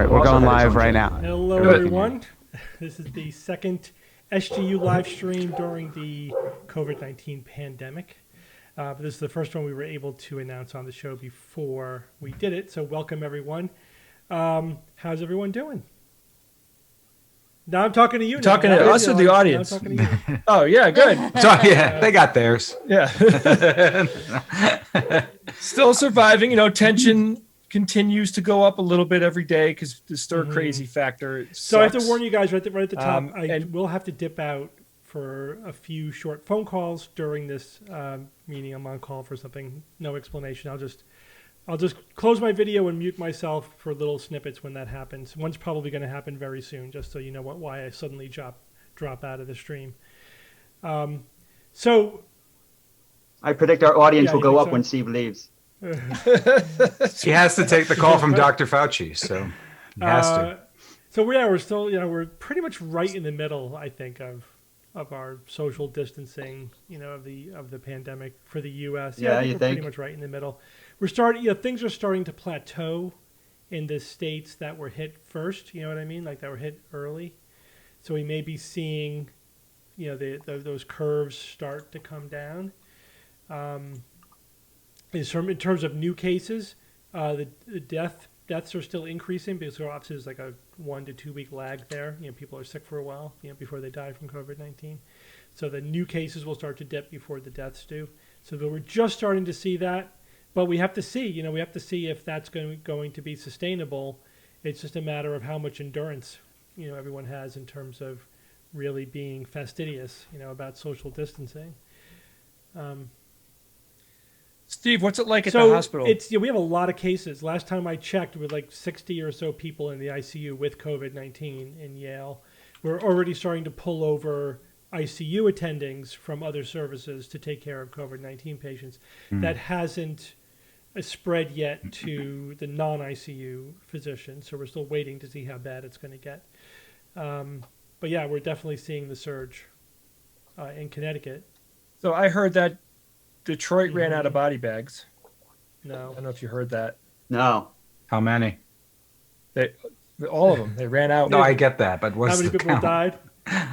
We're going live right now. Hello, everyone. This is the second SGU live stream during the COVID-19 pandemic. This is the first one we were able to announce on the show before we did it. So welcome, everyone. How's everyone doing? Now I'm talking to you. Talking to us or the audience? I'm talking to you. Oh, yeah, good. Yeah, they got theirs. Yeah. Still surviving. You know, tension continues to go up a little bit every day because the stir crazy factor. So I have to warn you guys right at the top. I will have to dip out for a few short phone calls during this meeting. I'm on call for something. No explanation. I'll just close my video and mute myself for little snippets when that happens. One's probably going to happen very soon, just so you know why I suddenly drop out of the stream. So I predict our audience will go up when Steve leaves. He has to take the call from Dr. Fauci, so he has to. So we're still, we're pretty much right in the middle, I think, of our social distancing, of the pandemic for the U.S. Yeah, I think we're pretty much right in the middle. We're starting, things are starting to plateau in the states that were hit first. You know what I mean? Like that were hit early. So we may be seeing, those curves start to come down. In terms of new cases, the deaths are still increasing because there obviously is like a 1 to 2 week lag there. People are sick for a while, before they die from COVID-19. So the new cases will start to dip before the deaths do. So we're just starting to see that, but we have to see. We have to see if that's going to be sustainable. It's just a matter of how much endurance, everyone has in terms of really being fastidious, about social distancing. Steve, what's it like at the hospital? We have a lot of cases. Last time I checked, with like 60 or so people in the ICU with COVID-19 in Yale. We're already starting to pull over ICU attendings from other services to take care of COVID-19 patients. That hasn't spread yet to the non-ICU physicians, so we're still waiting to see how bad it's going to get. But yeah, we're definitely seeing the surge in Connecticut. So I heard that Detroit ran out of body bags. No. I don't know if you heard that. No. How many? All of them. They ran out. No, I get that, but what's how many the people count? died?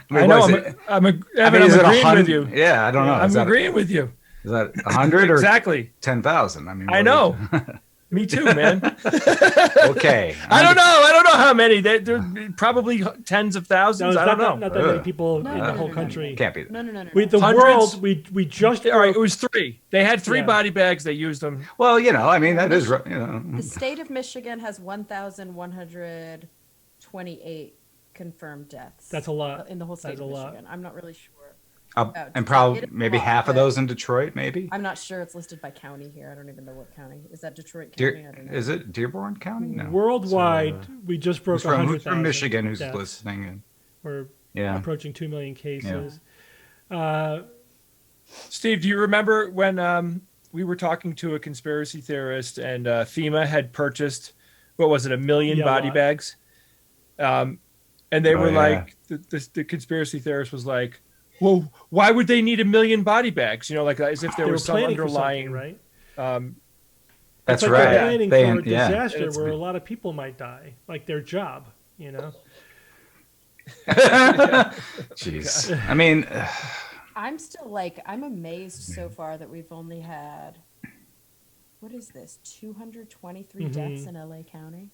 I know. I'm agreeing with you. Yeah, I don't know. I'm agreeing with you. Is that 100 or exactly 10,000? I mean, I know. Me too, man. Okay. I don't know how many. They're probably tens of thousands. No, I don't know. not that many Ugh. people No, in no, the no, whole no, country. Can't be. No. The Hundreds? world, we just All right, it broke- was 3. They had 3 Yeah. body bags. They used them. Well, I mean, that is, The state of Michigan has 1,128 confirmed deaths. That's a lot. In the whole state That's of a lot. Michigan. I'm not really sure. and It probably is maybe a lot, half of but those in Detroit, maybe. I'm not sure it's listed by county here. I don't even know what county. Is that Detroit Dear, County? I don't know. is it Dearborn County? No. Worldwide, we just broke Who's from 100,000 Michigan who's deaths. listening? And, We're yeah. approaching 2 million cases. Steve, do you remember when we were talking to a conspiracy theorist and FEMA had purchased, what was it, 1 million Yeah, a body lot. bags? And they Oh, were yeah. like, the conspiracy theorist was like, well, why would they need 1 million body bags? Like as if there They were was some planning for something, underlying, right? That's It's like right. They're planning They- for a yeah. disaster It's- where a lot of people might die, like their job. Jeez. I mean, I'm still I'm amazed so far that we've only had, what is this, 223 deaths in LA County?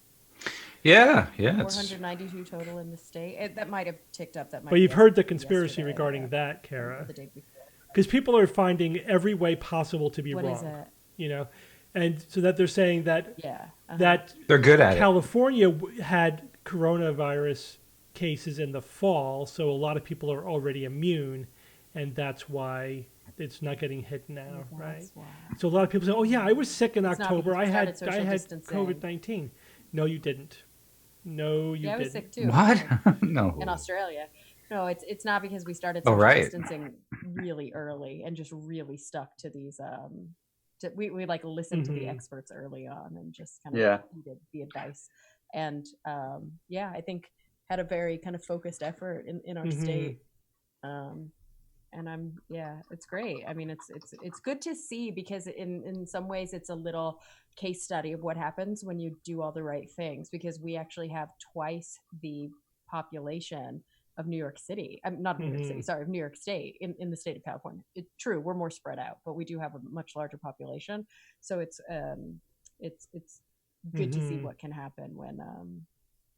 yeah. It's, 492 total in the state. That might have ticked up. That might. But you've be heard the as of conspiracy yesterday, regarding or that, Kara, the day before. because people are finding every way possible to be What wrong. is it? And so that they're saying that Yeah. that they're good at it. California had coronavirus cases in the fall, so a lot of people are already immune, and that's why it's not getting hit now, right? That's why. So a lot of people say, "Oh yeah, I was sick in It's not October. because I we had started social distancing." COVID-19." No, you didn't. No, you Yeah, I was didn't. sick too. What? No. In Australia. No, it's not because we started Oh, social right. distancing really early and just really stuck to these we listened to the experts early on and just kind of Yeah. heeded the advice. And I think had a very kind of focused effort in our state. And it's great. I mean, it's good to see because in some ways it's a little case study of what happens when you do all the right things, because we actually have twice the population of New York City. Not New York City, sorry, of New York State in the state of California. It's true, we're more spread out, but we do have a much larger population. So it's good to see what can happen when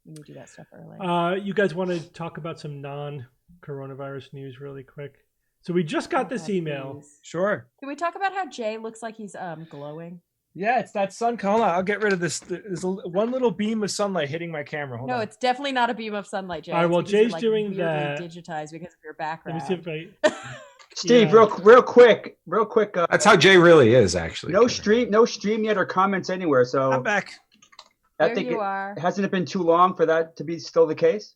you do that stuff early. You guys want to talk about some non-coronavirus news really quick? So we just got this email. Please. Sure. Can we talk about how Jay looks like he's glowing? Yeah, it's that sun. Hold on, I'll get rid of this. There's one little beam of sunlight hitting my camera. Hold No, on. it's definitely not a beam of sunlight, Jay. All right, It's well, because you're, Jay's doing weirdly that. digitized because of your Let background. me see if I. Steve, Yeah. real quick. That's how Jay really is, actually. No stream yet or comments anywhere. So I'm back. I There think you are. hasn't it been too long for that to be still the case?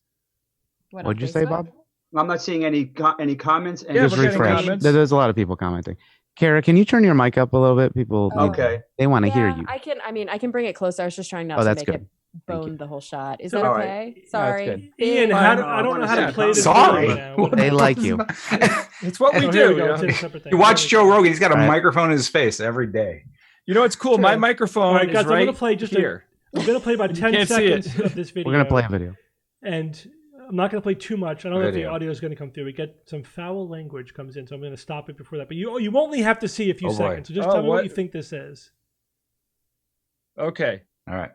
What, on What'd you say, Facebook? Bob? I'm not seeing any comments. And Yeah, Just we're getting refresh. comments. There's a lot of people commenting. Kara, can you turn your mic up a little bit? People, Oh. Okay. they want to hear Yeah, you. I can. I mean, I can bring it closer. I was just trying not Oh, to that's make good. it Thank bone you. the whole shot. Is So- that All okay? No, it's Sorry. good. Ian, I I don't know how to wanna play see this. Sorry. video now. They like you. It's what we Oh, here do. we go. You It's know? in a separate thing. You watch Here we Joe go. Rogan. He's got a All right. microphone in his face every day. You know what's cool? Sure. My microphone All right, guys, is I'm right gonna play just here. I'm going to play about 10 can't see it. seconds of this video. We're going to play a video. And I'm not going to play too much. I don't know if the Video. audio is going to come through. We get some foul language comes in, so I'm going to stop it before that. But you only have to see a few Oh, boy. seconds. So just Oh, tell me what what? you think this is. Okay. All right.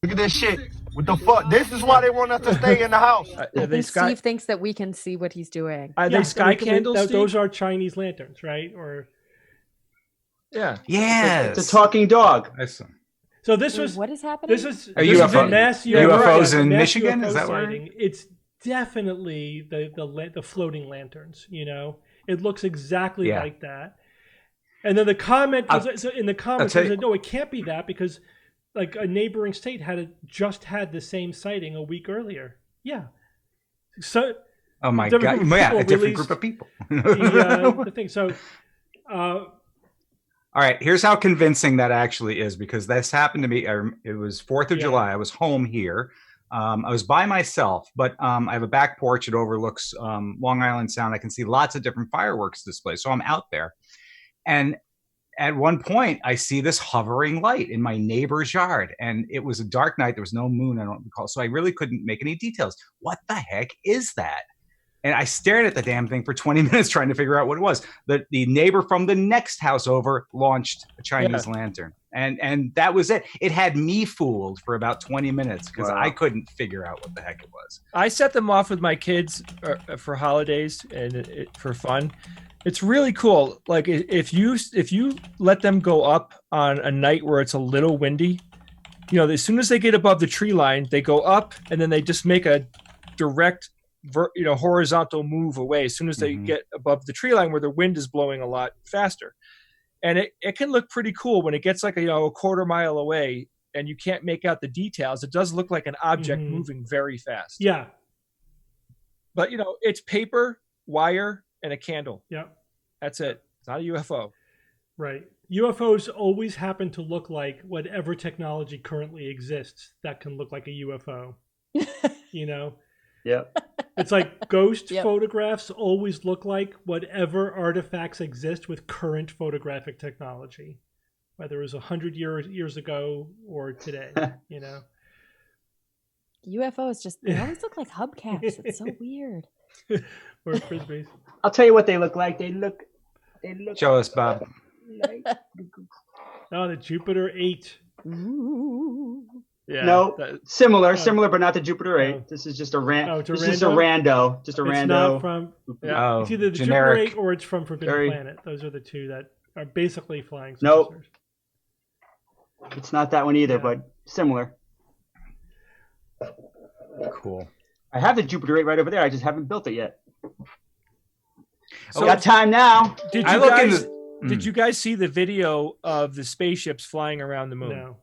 Look at this shit. What the fuck? This is why they want us to stay in the house. I Are they think sky? Steve thinks that we can see what he's doing. Are they Yeah, sky we can- candles? Those Steve? are Chinese lanterns, right? Or Yeah. Yes. It's a talking dog. so this Wait, was what is happening? this is A this is UFO. a mass UFOs in mass Michigan? UFO Is that where- sighting. It's definitely the floating lanterns. It looks exactly Yeah. like that. And then the comment was, I'll- so in the comments tell was you- no, it can't be that because like a neighboring state just had the same sighting a week earlier. Yeah. So Oh my different God! group of Yeah, people a different released group of people. the thing. So All right, here's how convincing that actually is, because this happened to me. It was 4th of Yeah. July. I was home here. I was by myself, but I have a back porch. It overlooks Long Island Sound. I can see lots of different fireworks displays. So I'm out there. And at one point, I see this hovering light in my neighbor's yard. And it was a dark night. There was no moon, I don't recall. So I really couldn't make any details. What the heck is that? And I stared at the damn thing for 20 minutes trying to figure out what it was. The neighbor from the next house over launched a Chinese lantern. And that was it. It had me fooled for about 20 minutes because I couldn't figure out what the heck it was. I set them off with my kids for holidays and for fun. It's really cool. Like if you let them go up on a night where it's a little windy, as soon as they get above the tree line, they go up and then they just make a direct horizontal move away as soon as they get above the tree line where the wind is blowing a lot faster. And it can look pretty cool when it gets like a quarter mile away and you can't make out the details. It does look like an object moving very fast. Yeah. But it's paper, wire, and a candle. Yeah. That's it. It's not a UFO. Right. UFOs always happen to look like whatever technology currently exists that can look like a UFO. Yeah. It's like ghost photographs always look like whatever artifacts exist with current photographic technology, whether it was 100 years ago or today, UFOs they always look like hubcaps. It's so weird. Or frisbees. I'll tell you what they look like. They look. Show us, Bob. Oh, the Jupiter 8. Ooh. Yeah. No, similar, but not the Jupiter 8. No. This is just a rando. This is a rando. Just a it's rando. Not from. It's either the generic. Jupiter 8 or it's from Forbidden Planet. Those are the two that are basically flying Nope. saucers. It's not that one either, but similar. Cool. I have the Jupiter 8 right over there. I just haven't built it yet. So got time now. Did you guys see the video of the spaceships flying around the moon? No.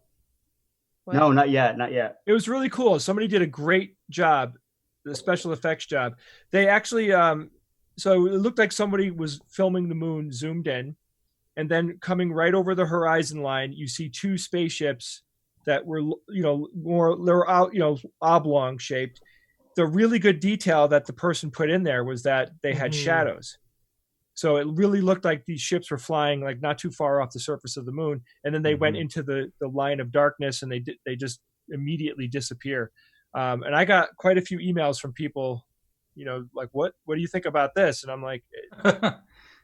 What? No, not yet. Not yet. It was really cool. Somebody did a great job, the special effects job. They actually, so it looked like somebody was filming the moon zoomed in, and then coming right over the horizon line, you see two spaceships that were, they're out, oblong shaped. The really good detail that the person put in there was that they had shadows. So it really looked like these ships were flying like not too far off the surface of the moon. And then they went into the line of darkness and they just immediately disappear. And I got quite a few emails from people, like, what do you think about this? And I'm like,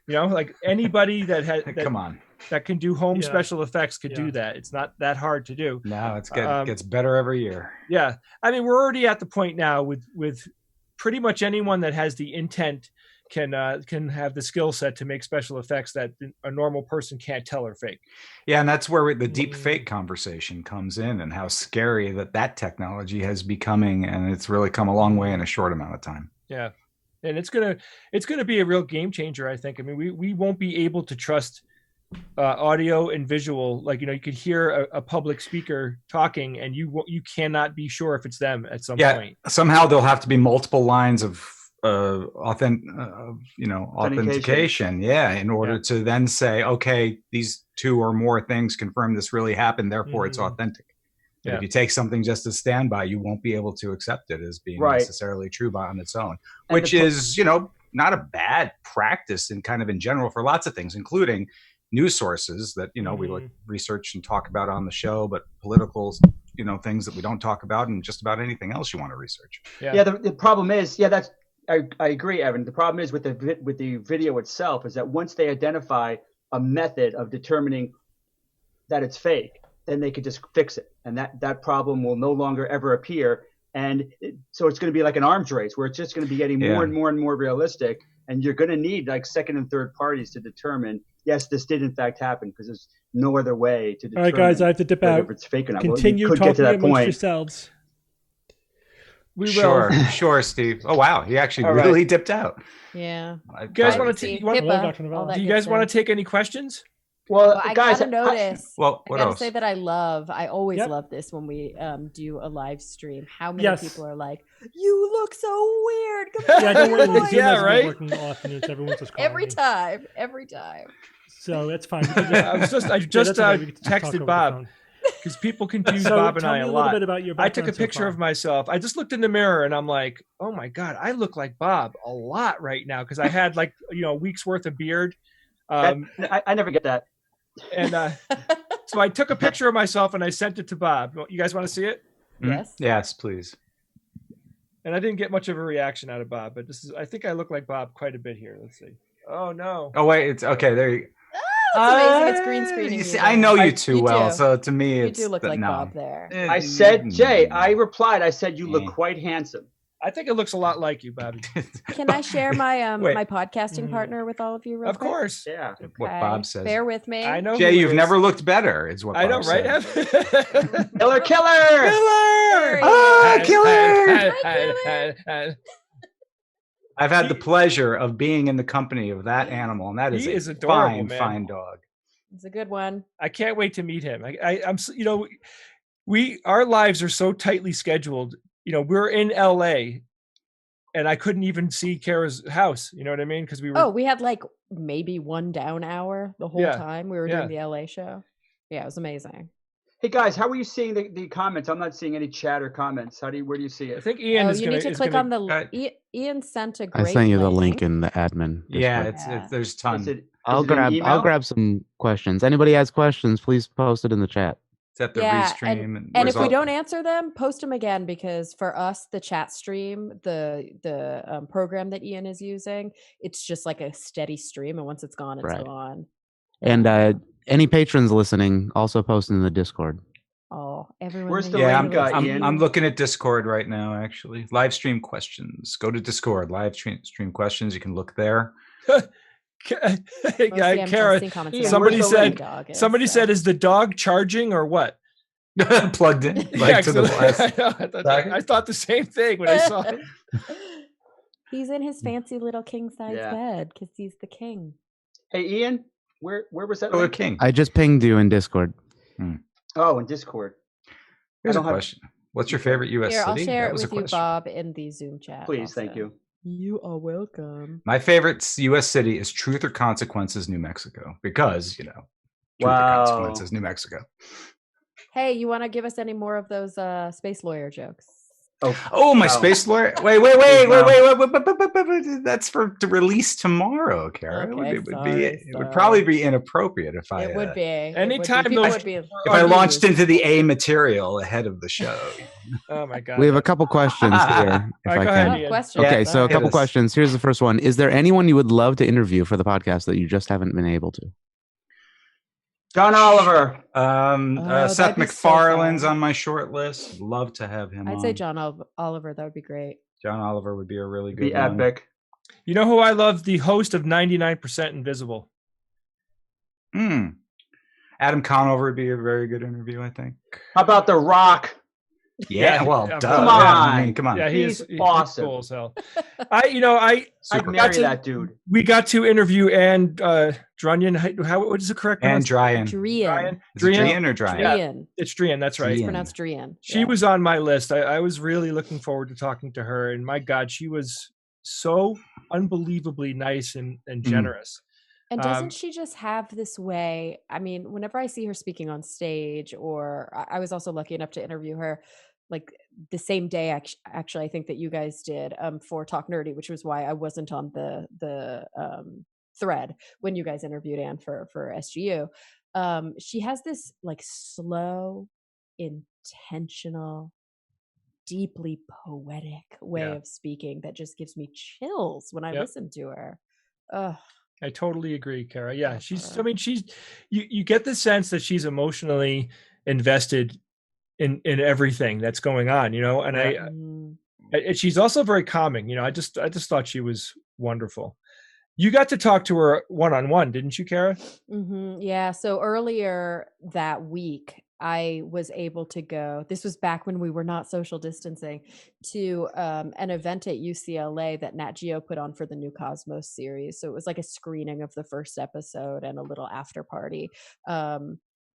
like anybody that can do home special effects could do that. It's not that hard to do. No, gets better every year. Yeah. I mean, we're already at the point now with pretty much anyone that has the intent can have the skill set to make special effects that a normal person can't tell are fake. Yeah, and that's where the deep fake conversation comes in and how scary that technology has becoming, and it's really come a long way in a short amount of time. Yeah. And it's gonna be a real game changer, I think. I mean, we won't be able to trust audio and visual. Like, you could hear a public speaker talking and you cannot be sure if it's them at some point. Somehow there'll have to be multiple lines of authentication, in order to then say, okay, these two or more things confirm this really happened, therefore it's authentic. But if you take something just as standby, you won't be able to accept it as being necessarily true on its own, which is not a bad practice in general for lots of things, including news sources that we like research and talk about on the show, but political things that we don't talk about, and just about anything else you want to research. The problem is I agree, Evan. The problem is with the video itself is that once they identify a method of determining that it's fake, then they could just fix it, and that problem will no longer ever appear. And so it's going to be like an arms race where it's just going to be getting more and more and more realistic, and you're going to need like second and third parties to determine, yes, this did in fact happen, because there's no other way to determine. All right, guys, I have to dip out. If it's fake or not. Continue talking amongst yourselves. We will. Sure, Steve. Oh wow, he actually really dipped out. Yeah. You guys want to take? Do you guys want to take any questions? Well, I guys, gotta notice. What I gotta else? say that I always love this when we do a live stream. How many people are like, "You look so weird." Yeah, don't worry. Zoom hasn't right. been working often. Everyone's just calling every time. So that's fine. I just texted Bob. Because people confuse Bob and I a lot. I took a picture of myself. I just looked in the mirror and I'm like, oh my God, I look like Bob a lot right now. Because I had a week's worth of beard. I never get that. And so I took a picture of myself and I sent it to Bob. You guys want to see it? Yes. Yes, please. And I didn't get much of a reaction out of Bob, but I think I look like Bob quite a bit here. Let's see. Oh no. Oh wait, it's okay. There you. That's amazing. It's green screening. You You see, there. I know you I- too You well, do. so to me, You it's do look like no. Bob there. I said, Jay, I replied, I said, you look quite handsome. I think it looks a lot like you, Bobby. Can I share my Wait. my podcasting partner with all of you real Of quick? course. Yeah. What Okay. Bob says. Bear with me. I know. Jay, who it you've is. never looked better, is what I know, Bob right? said. Killer! Killer! There he Ah, is. killer! Hi, Killer. I've had the pleasure of being in the company of that animal, and that He is is a adorable, fine, man. fine dog. It's a good one. I can't wait to meet him. I'm our lives are so tightly scheduled. We're in LA, and I couldn't even see Kara's house. You know what I mean? Because we were. Oh, we had like maybe one down hour the whole Yeah, time we were yeah. doing the LA show. Yeah, it was amazing. Hey guys, how are you seeing the comments? I'm not seeing any chat or comments. Where do you see I it? think Ian is you gonna. need to is click gonna- on the Ian sent a I great sent you the link in the admin. Yeah, Discord. there's a Is ton. it, I'll is it an grab email? some questions. Anybody has questions, please post it in the chat. It's at the Yeah, restream. and if we don't answer them, post them again, because for us, the chat stream, the program that Ian is using, it's just like a steady stream, and once it's gone, it's Right. gone. And any patrons listening, also post in the Discord. Oh, everyone. Where's the Yeah, link, Ian? I'm looking at Discord right now. Actually, live stream questions. Go to Discord. Live stream questions. You can look there. Yeah, Kara. Ian, Somebody said. dog is, Somebody said, "Is the dog charging or what?" Plugged in, like Yeah, to the blast. I thought the same thing when I saw him. He's in his fancy little king size Yeah. bed because he's the king. Hey Ian, where was that? Oh, a link? king. I just pinged you in Discord. Oh, in Discord. Here's a question. What's your favorite U.S. Here, city? I'll share That it was a with you, question. Bob, in the Zoom chat. Please, thank you. You are welcome. My favorite U.S. city is Truth or Consequences, New Mexico, because Truth or Consequences, New Mexico. Hey, you want to give us any more of those space lawyer jokes? Oh, my space lawyer! Wait! That's to release tomorrow, Kara. Okay, It would probably be inappropriate if I. It would be. Anytime People those- would be. If I launched into the A material ahead of the show. Oh my God. We have a couple questions here, if All right, I go can. ahead, Ian. Questions. Okay, so a hit couple us. questions. Here's the first one. Is there anyone you would love to interview for the podcast that you just haven't been able to? John Oliver. Seth that'd be so MacFarlane's fun. on my short list. Love to have him I'd on. say John Oliver. That would be great. John Oliver would be a really good Be one. epic. You know who I love? The host of 99% Invisible. Adam Conover would be a very good interview, I think. How about The Rock? Yeah, well, yeah, duh. come Yeah, on. I mean, come on. Yeah, He's he's awesome. cool as hell. I'd Super marry cool. that dude. We got to interview Anne Drunion. What is the correct And pronunciation? Drian. Drian. Is it Drian or Drian? Drian. It's Drian. That's right. Drian. It's pronounced Drian. She was on my list. I was really looking forward to talking to her, and my God, she was so unbelievably nice and generous. And doesn't she just have this way? I mean, whenever I see her speaking on stage, or I was also lucky enough to interview her like the same day, actually, I think that you guys did for Talk Nerdy, which was why I wasn't on the thread when you guys interviewed Anne for SGU. She has this like slow, intentional, deeply poetic way of speaking that just gives me chills when I listen to her. Ugh. I totally agree, Kara. Yeah, I mean, you get the sense that she's emotionally invested in everything that's going on, and and she's also very calming. I just thought she was wonderful. You got to talk to her one-on-one, didn't you, Kara? Mm-hmm. Yeah. So earlier that week, I was able to go. This was back when we were not social distancing, to an event at UCLA that Nat Geo put on for the New Cosmos series. So it was like a screening of the first episode and a little after party.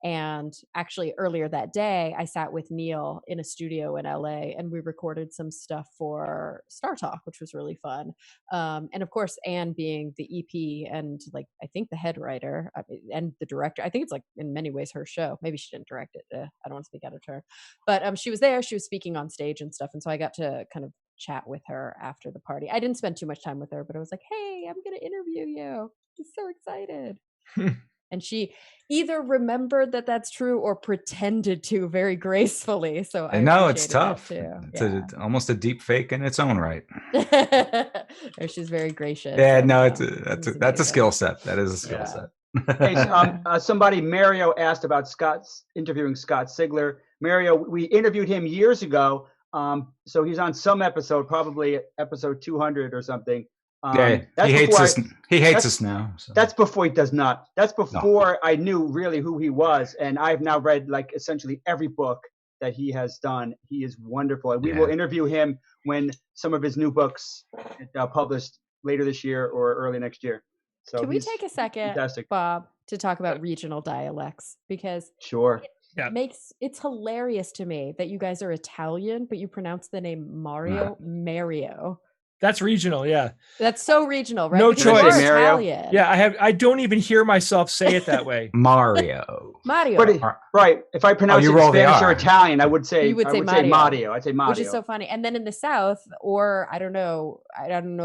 And actually, earlier that day, I sat with Neil in a studio in LA, and we recorded some stuff for Star Talk, which was really fun. And of course, Anne being the EP and like I think the head writer and the director. I think it's like in many ways her show. Maybe she didn't direct it. I don't want to speak out of turn, but she was there. She was speaking on stage and stuff, and so I got to kind of chat with her after the party. I didn't spend too much time with her, but I was like, "Hey, I'm going to interview you. I'm so excited." And she either remembered that that's true or pretended to very gracefully. So I know it's appreciated that tough. too. It's almost a deep fake in its own right. She's very gracious. Yeah, and, no, that's a amazing. skill set. That is a skill Yeah. set. Hey, somebody, Mario, asked about interviewing Scott Sigler. Mario, we interviewed him years ago. So he's on some episode, probably episode 200 or something. Yeah, he hates us. He hates us now. So. That's before he does not. That's before I knew really who he was, and I've now read like essentially every book that he has done. He is wonderful, and we will interview him when some of his new books published later this year or early next year. So can we take a second, fantastic. Bob, to talk about regional dialects? Because sure, it's hilarious to me that you guys are Italian, but you pronounce the name Mario. That's regional, yeah. That's so regional, right? No because choice. you're Italian. Yeah, I don't even hear myself say it that way. Mario. Right. If I pronounce it in Spanish or Italian, I would say Mario. I'd say Mario. Which is so funny. And then in the South, or I don't know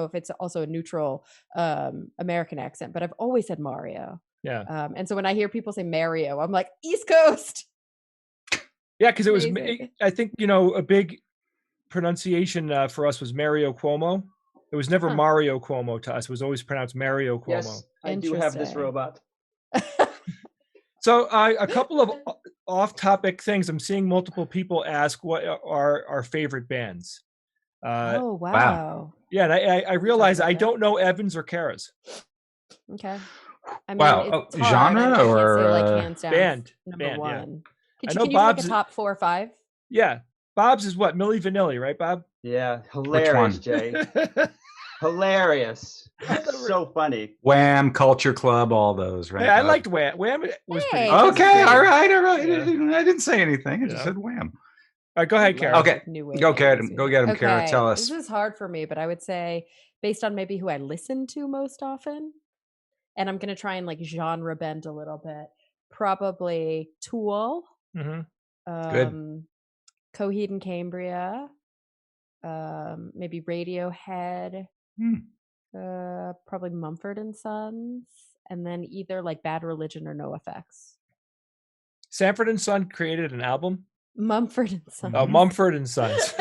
if it's also a neutral American accent, but I've always said Mario. Yeah. And so when I hear people say Mario, I'm like, East Coast. Yeah, because it was, I think, a big pronunciation for us was Mario Cuomo. It was never Mario Cuomo to us. It was always pronounced Mario Cuomo. Yes, I do have this robot. So a couple of off-topic things. I'm seeing multiple people ask what are our favorite bands. Oh, wow. Yeah, and I realize I don't know Evans or Kara's. Okay. I mean, it's hard. Genre or say, like, hands down, band? Number one. Yeah. Can you like a top 4 or 5? Yeah. Bob's is what? Milli Vanilli, right, Bob? Yeah. Hilarious, Jay. Hilarious. So funny. Wham, Culture Club, all those, right? Yeah, I liked Wham. Wham was pretty good. Okay, all right. Yeah. I didn't say anything. I just said Wham. All right, go ahead, Kara. Okay, go get him. Go get him, Kara. Tell us. This is hard for me, but I would say based on maybe who I listen to most often, and I'm going to try and like genre bend a little bit. Probably Tool. Mm-hmm. Good. Coheed and Cambria, maybe Radiohead, probably Mumford and Sons, and then either like Bad Religion or NoFX. Sanford and Son created an album. Mumford and Sons. Oh, Mumford and Sons.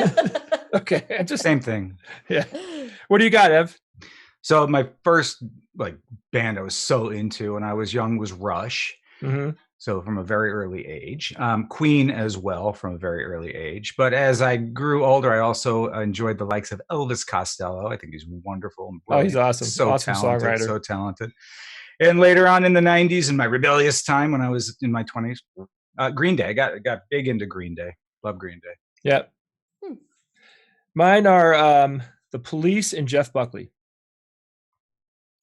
Okay, just same thing. Yeah. What do you got, Ev? So my first band I was so into when I was young was Rush. Mm-hmm. So from a very early age, Queen as well from a very early age. But as I grew older, I also enjoyed the likes of Elvis Costello. I think he's wonderful. Oh, he's awesome. So awesome talented, songwriter. so talented. And later on in the 90s, in my rebellious time when I was in my 20s, Green Day. I got big into Green Day. Love Green Day. Yeah. Mine are The Police and Jeff Buckley.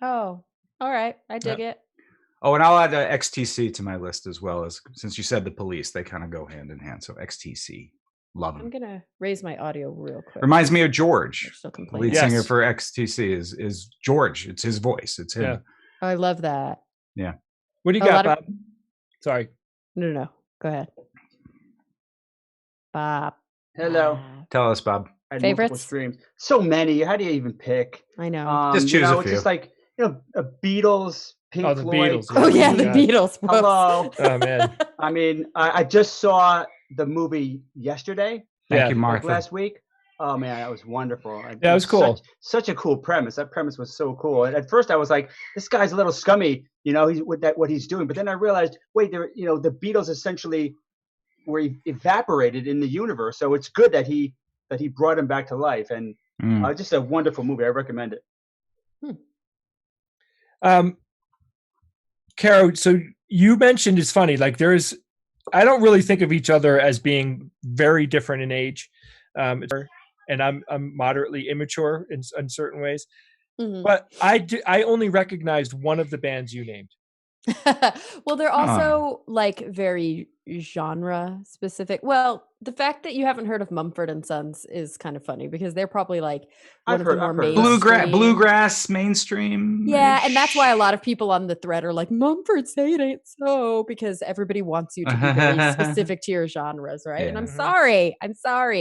Oh, all right. I dig it. Oh, and I'll add XTC to my list as well, as since you said The Police, they kind of go hand in hand. So XTC, love them. I'm gonna raise my audio real quick. Reminds me of George. The lead singer for XTC is George. It's his voice. It's him. Yeah. Oh, I love that. Yeah. What do you got, Bob? Sorry. No. Go ahead. Bob. Hello. Tell us, Bob. Favorites? Streams. So many. How do you even pick? I know. Just choose a few. It's just like Beatles, Pink Floyd. Beatles. Oh yeah, the Beatles. Hello. Oh man. I mean, I just saw the movie yesterday. Thank you, Martha. Last week. Oh man, that was wonderful. Yeah, it was cool. Such a cool premise. That premise was so cool. And at first, I was like, "This guy's a little scummy," he's with that what he's doing. But then I realized, wait, the Beatles essentially were evaporated in the universe. So it's good that he brought him back to life. And just a wonderful movie. I recommend it. Caro, so you mentioned it's funny. Like I don't really think of each other as being very different in age. And I'm moderately immature in certain ways, but I only recognized one of the bands you named. Well, they're also like very genre specific. Well, the fact that you haven't heard of Mumford and Sons is kind of funny because they're probably like one of the more mainstream. Bluegrass mainstream. Yeah, and that's why a lot of people on the thread are like, Mumford, say it ain't so, because everybody wants you to be very specific to your genres, right? Yeah. And I'm sorry.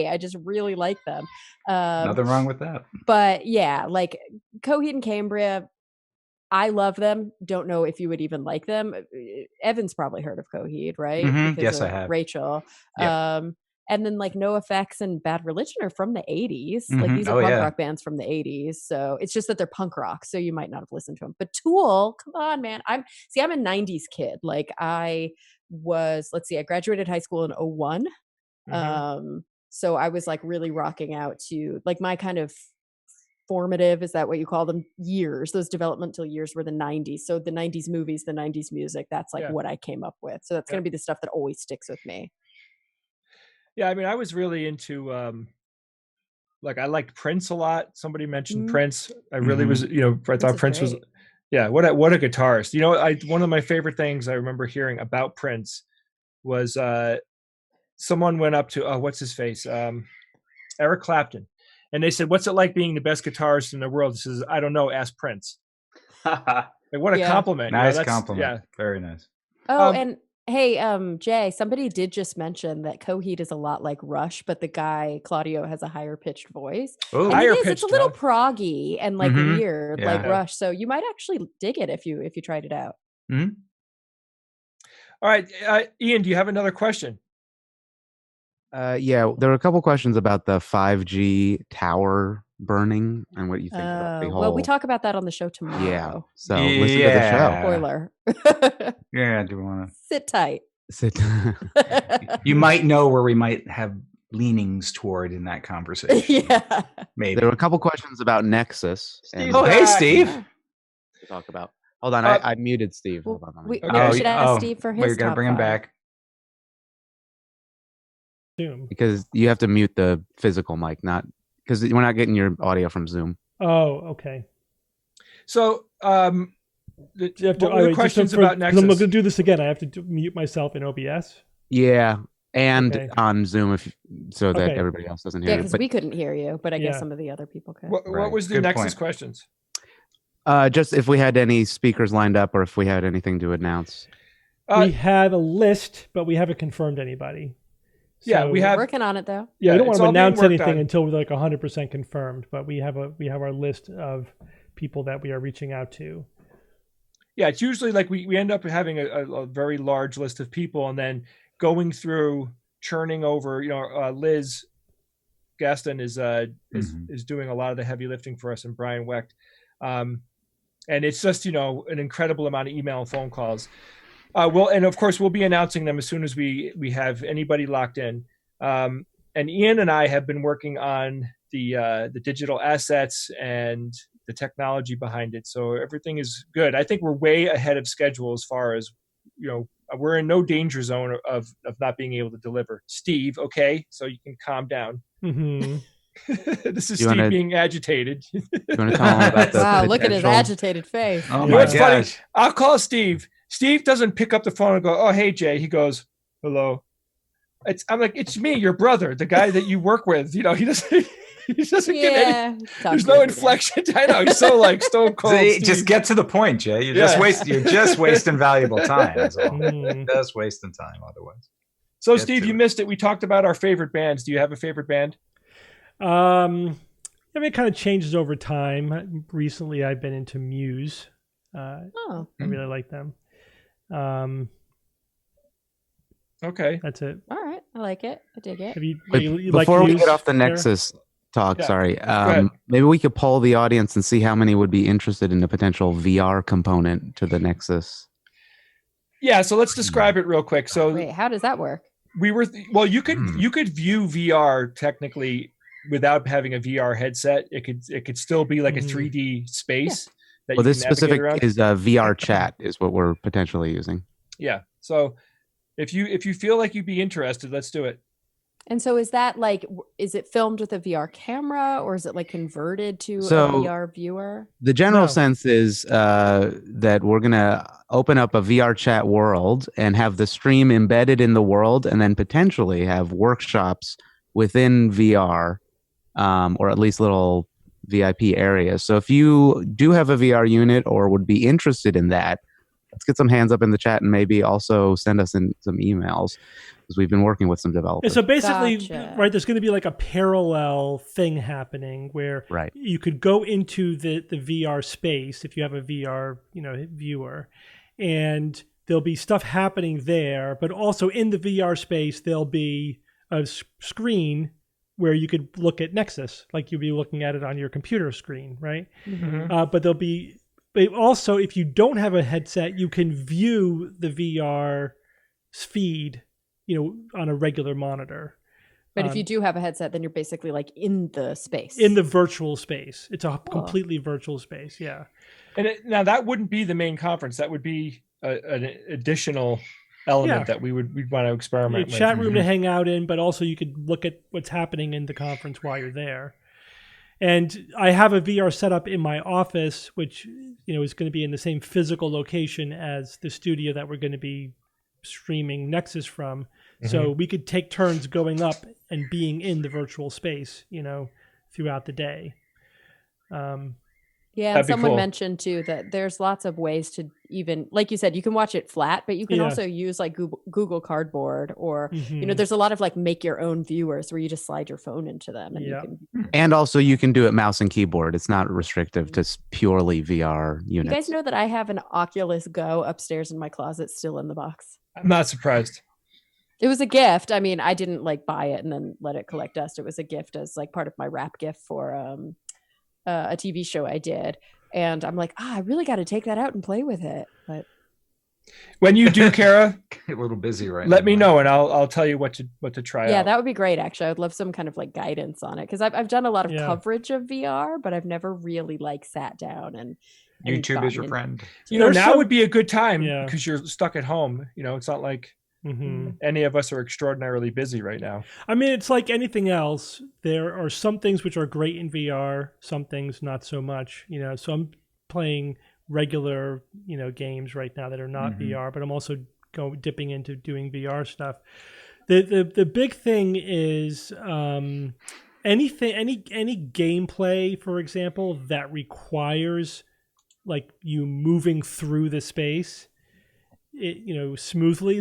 I just really like them. Nothing wrong with that. But yeah, like Coheed and Cambria, I love them. Don't know if you would even like them. Evan's probably heard of Coheed, right? Mhm. Because Yes, of I have. Rachel. Yep. And then like No Effects and Bad Religion are from the 80s. Like Mhm. these are Oh, punk yeah. rock bands from the 80s. So it's just that they're punk rock. So you might not have listened to them. But Tool, come on, man. I'm a 90s kid. Like I graduated high school in '01. So I was like really rocking out to like my kind of formative, is that what you call them, years, those developmental years were the 90s. So the 90s movies, the 90s music, that's like Yeah. what I came up with. So that's going to be the stuff that always sticks with me. Yeah, I mean, I was really into like I liked Prince a lot. Somebody mentioned Prince. I really was, I thought Prince was, yeah, what a guitarist. One of my favorite things I remember hearing about Prince was someone went up to what's his face, Eric Clapton, and they said, "What's it like being the best guitarist in the world?" He says, "I don't know. Ask Prince." Like, what a compliment! Nice compliment. Yeah, very nice. Oh, and hey, Jay, somebody did just mention that Coheed is a lot like Rush, but the guy Claudio has a higher pitched voice. Oh, and it's a little proggy and like weird, like Rush. So you might actually dig it if you tried it out. Mm-hmm. All right, Ian, do you have another question? Yeah, there were a couple questions about the 5G tower burning and what you think about the whole. Well, we talk about that on the show tomorrow. Yeah, so listen to the show. Spoiler. Yeah, do we want to sit tight? You might know where we might have leanings toward in that conversation. Yeah, maybe. There were a couple questions about Nexus. Hey, Steve. To talk about. Hold on, I muted Steve. Hold on. We should ask Steve for his. We're gonna bring him back. Because you have to mute the physical mic, not because we're not getting your audio from Zoom. Oh, okay. So, you have to questions about Nexus. I'm going to do this again. I have to mute myself in OBS. Yeah, and on Zoom so that everybody else doesn't hear. Yeah, because we couldn't hear you, but I guess some of the other people could. What was the Nexus questions? Just if we had any speakers lined up, or if we had anything to announce. We have a list, but we haven't confirmed anybody. Yeah, we have working on it though. Yeah, we don't want to announce anything until we're like 100% confirmed, but we have our list of people that we are reaching out to. Yeah, it's usually like we end up having a very large list of people and then going through, churning over. Liz Gaston is doing a lot of the heavy lifting for us, and Brian Wecht, and it's just an incredible amount of email and phone calls. And of course we'll be announcing them as soon as we have anybody locked in. And Ian and I have been working on the digital assets and the technology behind it. So everything is good. I think we're way ahead of schedule as far as, we're in no danger zone of not being able to deliver. Steve, okay, so you can calm down. Mm-hmm. This is Steve being agitated. You want to tell him about wow, look at his agitated face. Oh my gosh. Funny? I'll call Steve. Steve doesn't pick up the phone and go, "Oh, hey, Jay." He goes, "Hello." I'm like, "It's me, your brother, the guy that you work with." He doesn't. He doesn't give any. There's no inflection. I know he's so like stone cold. Just get to the point, Jay. You're just wasting valuable time. That's all. Just wasting time otherwise. So, Steve, you missed it. We talked about our favorite bands. Do you have a favorite band? I mean, it kind of changes over time. Recently, I've been into Muse. I really like them. Okay, that's it. All right, I like it. I dig it. Before we get off the Nexus talk, sorry, maybe we could poll the audience and see how many would be interested in a potential VR component to the Nexus. Yeah, so let's describe it real quick. So, wait, how does that work? You could view VR technically without having a VR headset. It could still be like a 3D space. Well, this specific is VR chat is what we're potentially using. Yeah. So if you feel like you'd be interested, let's do it. And so is it filmed with a VR camera, or is it like converted to a VR viewer? The general sense is that we're going to open up a VR chat world and have the stream embedded in the world, and then potentially have workshops within VR, or at least little VIP areas. So if you do have a VR unit or would be interested in that, let's get some hands up in the chat and maybe also send us in some emails because we've been working with some And developers. so basically, Gotcha. right, there's going to be like a parallel thing happening where Right. you could go into the VR space if you have a VR, viewer, and there'll be stuff happening there, but also in the VR space, there'll be a screen where you could look at Nexus, like you'd be looking at it on your computer screen, right? But but also, if you don't have a headset, you can view the VR feed, on a regular monitor. But if you do have a headset, then you're basically like in the space. In the virtual space. It's a completely virtual space, yeah. And now that wouldn't be the main conference. That would be an additional element that we'd want to experiment with. Chat room to hang out in, but also you could look at what's happening in the conference while you're there. And I have a VR setup in my office, which is going to be in the same physical location as the studio that we're going to be streaming Nexus from. So we could take turns going up and being in the virtual space, throughout the day. Yeah, and someone mentioned too that there's lots of ways to even, like you said, you can watch it flat, but you can also use like Google Cardboard or, there's a lot of like make your own viewers where you just slide your phone into them. And, you can... and also you can do it mouse and keyboard. It's not restrictive to purely VR units. You guys know that I have an Oculus Go upstairs in my closet still in the box. I'm not surprised. It was a gift. I mean, I didn't like buy it and then let it collect dust. It was a gift as like part of my wrap gift for a TV show I did. And I'm like, I really got to take that out and play with it. But when you do, Kara, a little busy right now. Let me know and I'll tell you what to try out. Yeah, that would be great. Actually, I would love some kind of like guidance on it because I've done a lot of coverage of VR, but I've never really like sat down and YouTube is your friend. Now would be a good time because you're stuck at home. It's not like any of us are extraordinarily busy right now. I mean, it's like anything else. There are some things which are great in VR, some things not so much. So I'm playing regular, games right now that are not VR, but I'm also dipping into doing VR stuff. The big thing is any gameplay, for example, that requires like you moving through the space. Smoothly.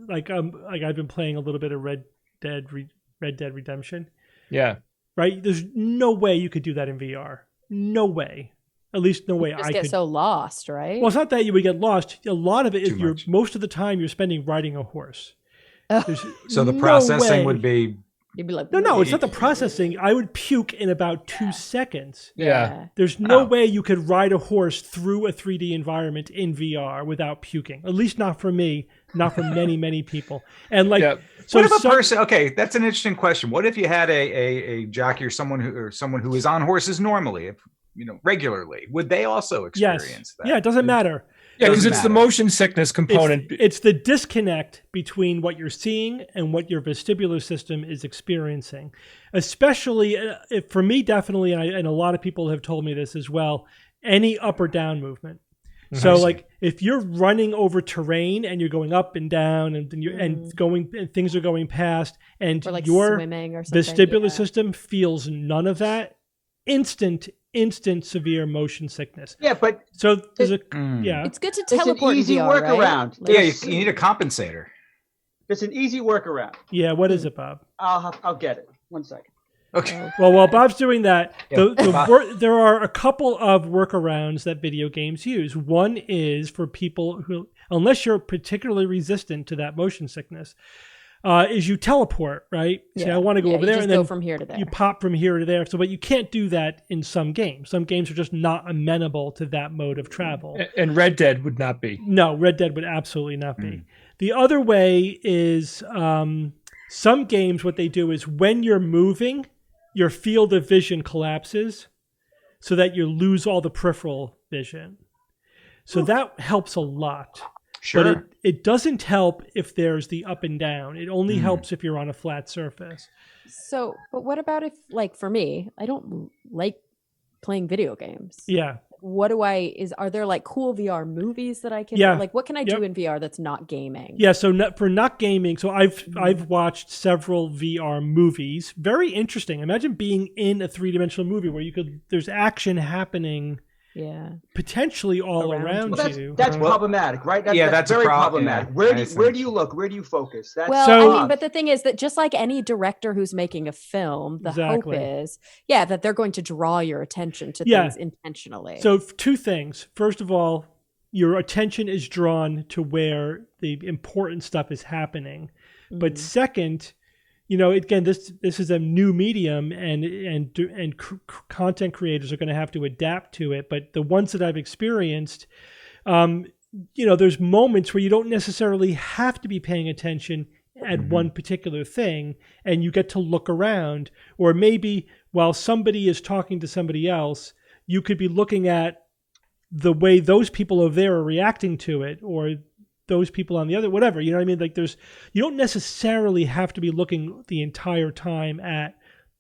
Like I've been playing a little bit of Red Dead Redemption. Yeah. Right. There's no way you could do that in VR. No way. At least no way I could. Get so lost, right? Well, it's not that you would get lost. A lot of it is most of the time you're spending riding a horse. So the processing would be. You'd be like, no, it's not the processing. I would puke in about 2 seconds. Yeah. There's no way you could ride a horse through a 3D environment in VR without puking. At least not for me, not for many, many people. And like, so what if a person? Okay, that's an interesting question. What if you had a jockey or someone who is on horses normally, regularly? Would they also experience that? Yeah, it doesn't matter. Yeah, because it's the motion sickness component. It's the disconnect between what you're seeing and what your vestibular system is experiencing. Especially, for me, definitely, and a lot of people have told me this as well, any up or down movement. So, like, if you're running over terrain and you're going up and down and things are going past, and like your swimming or something, vestibular system feels none of that, instant severe motion sickness. Yeah, but so there's it's good to there's teleport. an easy VR, workaround. Right? You need a compensator. There's an easy workaround. Yeah, what is it, Bob? I'll get it. 1 second. Okay. Well, while Bob's doing that, there are a couple of workarounds that video games use. One is for people who, unless you're particularly resistant to that motion sickness, is you teleport, right? Yeah. So I want to go over there, and then go from here to there. You pop from here to there. So, but you can't do that in some games. Some games are just not amenable to that mode of travel. And Red Dead would not be. No, Red Dead would absolutely not be. The other way is some games. What they do is when you're moving, your field of vision collapses, so that you lose all the peripheral vision. So that helps a lot. Sure. But it doesn't help if there's the up and down. It only helps if you're on a flat surface. So, but what about if, like, for me, I don't like playing video games. Yeah. Are there like cool VR movies that I can, like, what can I do in VR that's not gaming? Yeah. So for not gaming, so I've watched several VR movies. Very interesting. Imagine being in a 3-dimensional movie where there's action happening potentially all around Well, you. that's problematic, right? That's a very problem. problematic. Yeah, Where do you look? Where do you focus? That's Well, I mean, but the thing is that just like any director who's making a film, the hope is, that they're going to draw your attention to things intentionally. So 2 things. First of all, your attention is drawn to where the important stuff is happening. But second, again, this is a new medium, and content creators are going to have to adapt to it. But the ones that I've experienced, there's moments where you don't necessarily have to be paying attention at one particular thing, and you get to look around. Or maybe while somebody is talking to somebody else, you could be looking at the way those people over there are reacting to it, or those people on the other, whatever, you know what I mean? Like you don't necessarily have to be looking the entire time at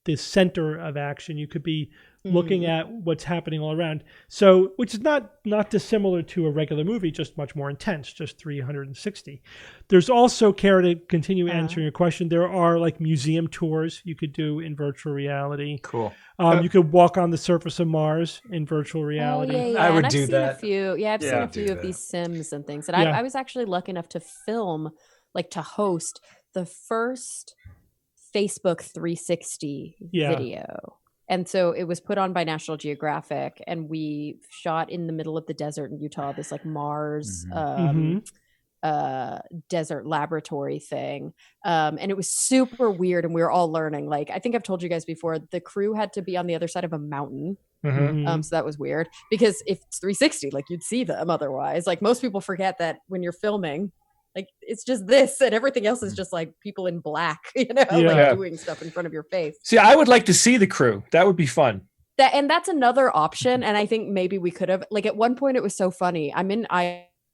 the center of action. You could be looking at what's happening all around. So, which is not dissimilar to a regular movie, just much more intense, just 360. There's also, Kara, to continue answering your question, there are like museum tours you could do in virtual reality. Cool. You could walk on the surface of Mars in virtual reality. Oh, yeah. I would I've do seen that. A few, I've seen a few of these Sims and things. And I was actually lucky enough to film, like to host the first Facebook 360 video. And so it was put on by National Geographic, and we shot in the middle of the desert in Utah, this like Mars desert laboratory thing. And it was super weird, and we were all learning. Like, I think I've told you guys before, the crew had to be on the other side of a mountain. So that was weird, because if it's 360, like you'd see them otherwise. Like most people forget that when you're filming, like it's just this and everything else is just like people in black, like doing stuff in front of your face. See, I would like to see the crew. That would be fun. And that's another option. And I think maybe we could have, like at one point it was so funny. I'm in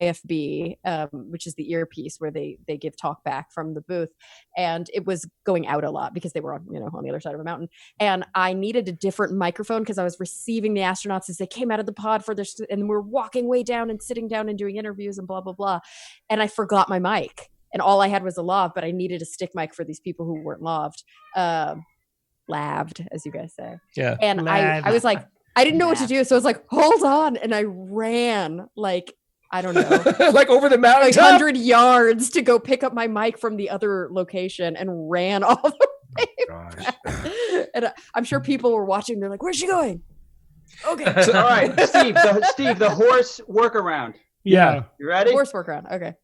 IFB, which is the earpiece where they give talk back from the booth, and it was going out a lot because they were on on the other side of a mountain, and I needed a different microphone because I was receiving the astronauts as they came out of the pod for their and we're walking way down and sitting down and doing interviews and blah blah blah, and I forgot my mic, and all I had was a lav, but I needed a stick mic for these people who weren't laved, as you guys say. And I was like, I didn't know what to do, so I was like, hold on, and I ran like, I don't know, like over the mountain, like 100 yards to go pick up my mic from the other location, and ran all the way back. And I'm sure people were watching. They're like, "Where's she going?" Okay, all right, Steve, the horse workaround. Yeah, you ready? Horse workaround. Okay.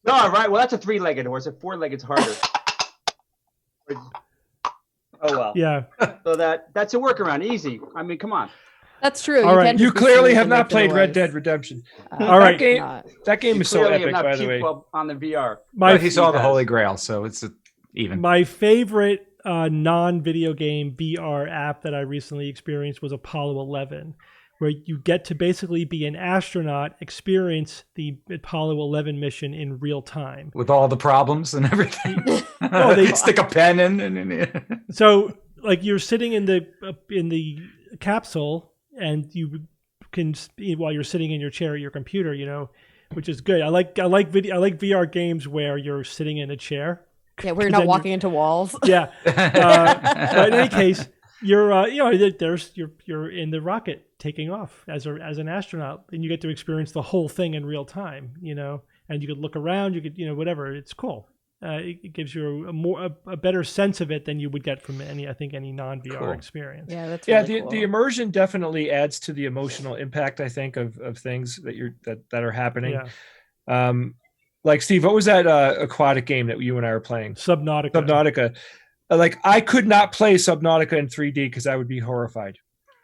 All right. Well, that's a 3-legged horse. A 4-legged's harder. Oh well. Yeah. So that's a workaround. Easy. I mean, come on. That's true. All right. You clearly have not played Red Dead Redemption. All right. That game is so epic, by the way. On the VR. But he saw the Holy Grail, so it's even. My favorite non-video game VR app that I recently experienced was Apollo 11, where you get to basically be an astronaut, experience the Apollo 11 mission in real time. With all the problems and everything. They stick a pen in. So, like, you're sitting in the capsule, and you can, while you're sitting in your chair at your computer, which is good. I like VR games where you're sitting in a chair. Yeah, we're not walking into walls. Yeah. But in any case, you're you're in the rocket taking off as an astronaut, and you get to experience the whole thing in real time, and you could look around, you could, whatever. It's cool. It gives you a better sense of it than you would get from any non-VR experience. Yeah, that's really cool. The immersion definitely adds to the emotional impact, I think, of things that are happening. Yeah. Like, Steve, what was that aquatic game that you and I were playing? Subnautica. Like, I could not play Subnautica in 3D because I would be horrified.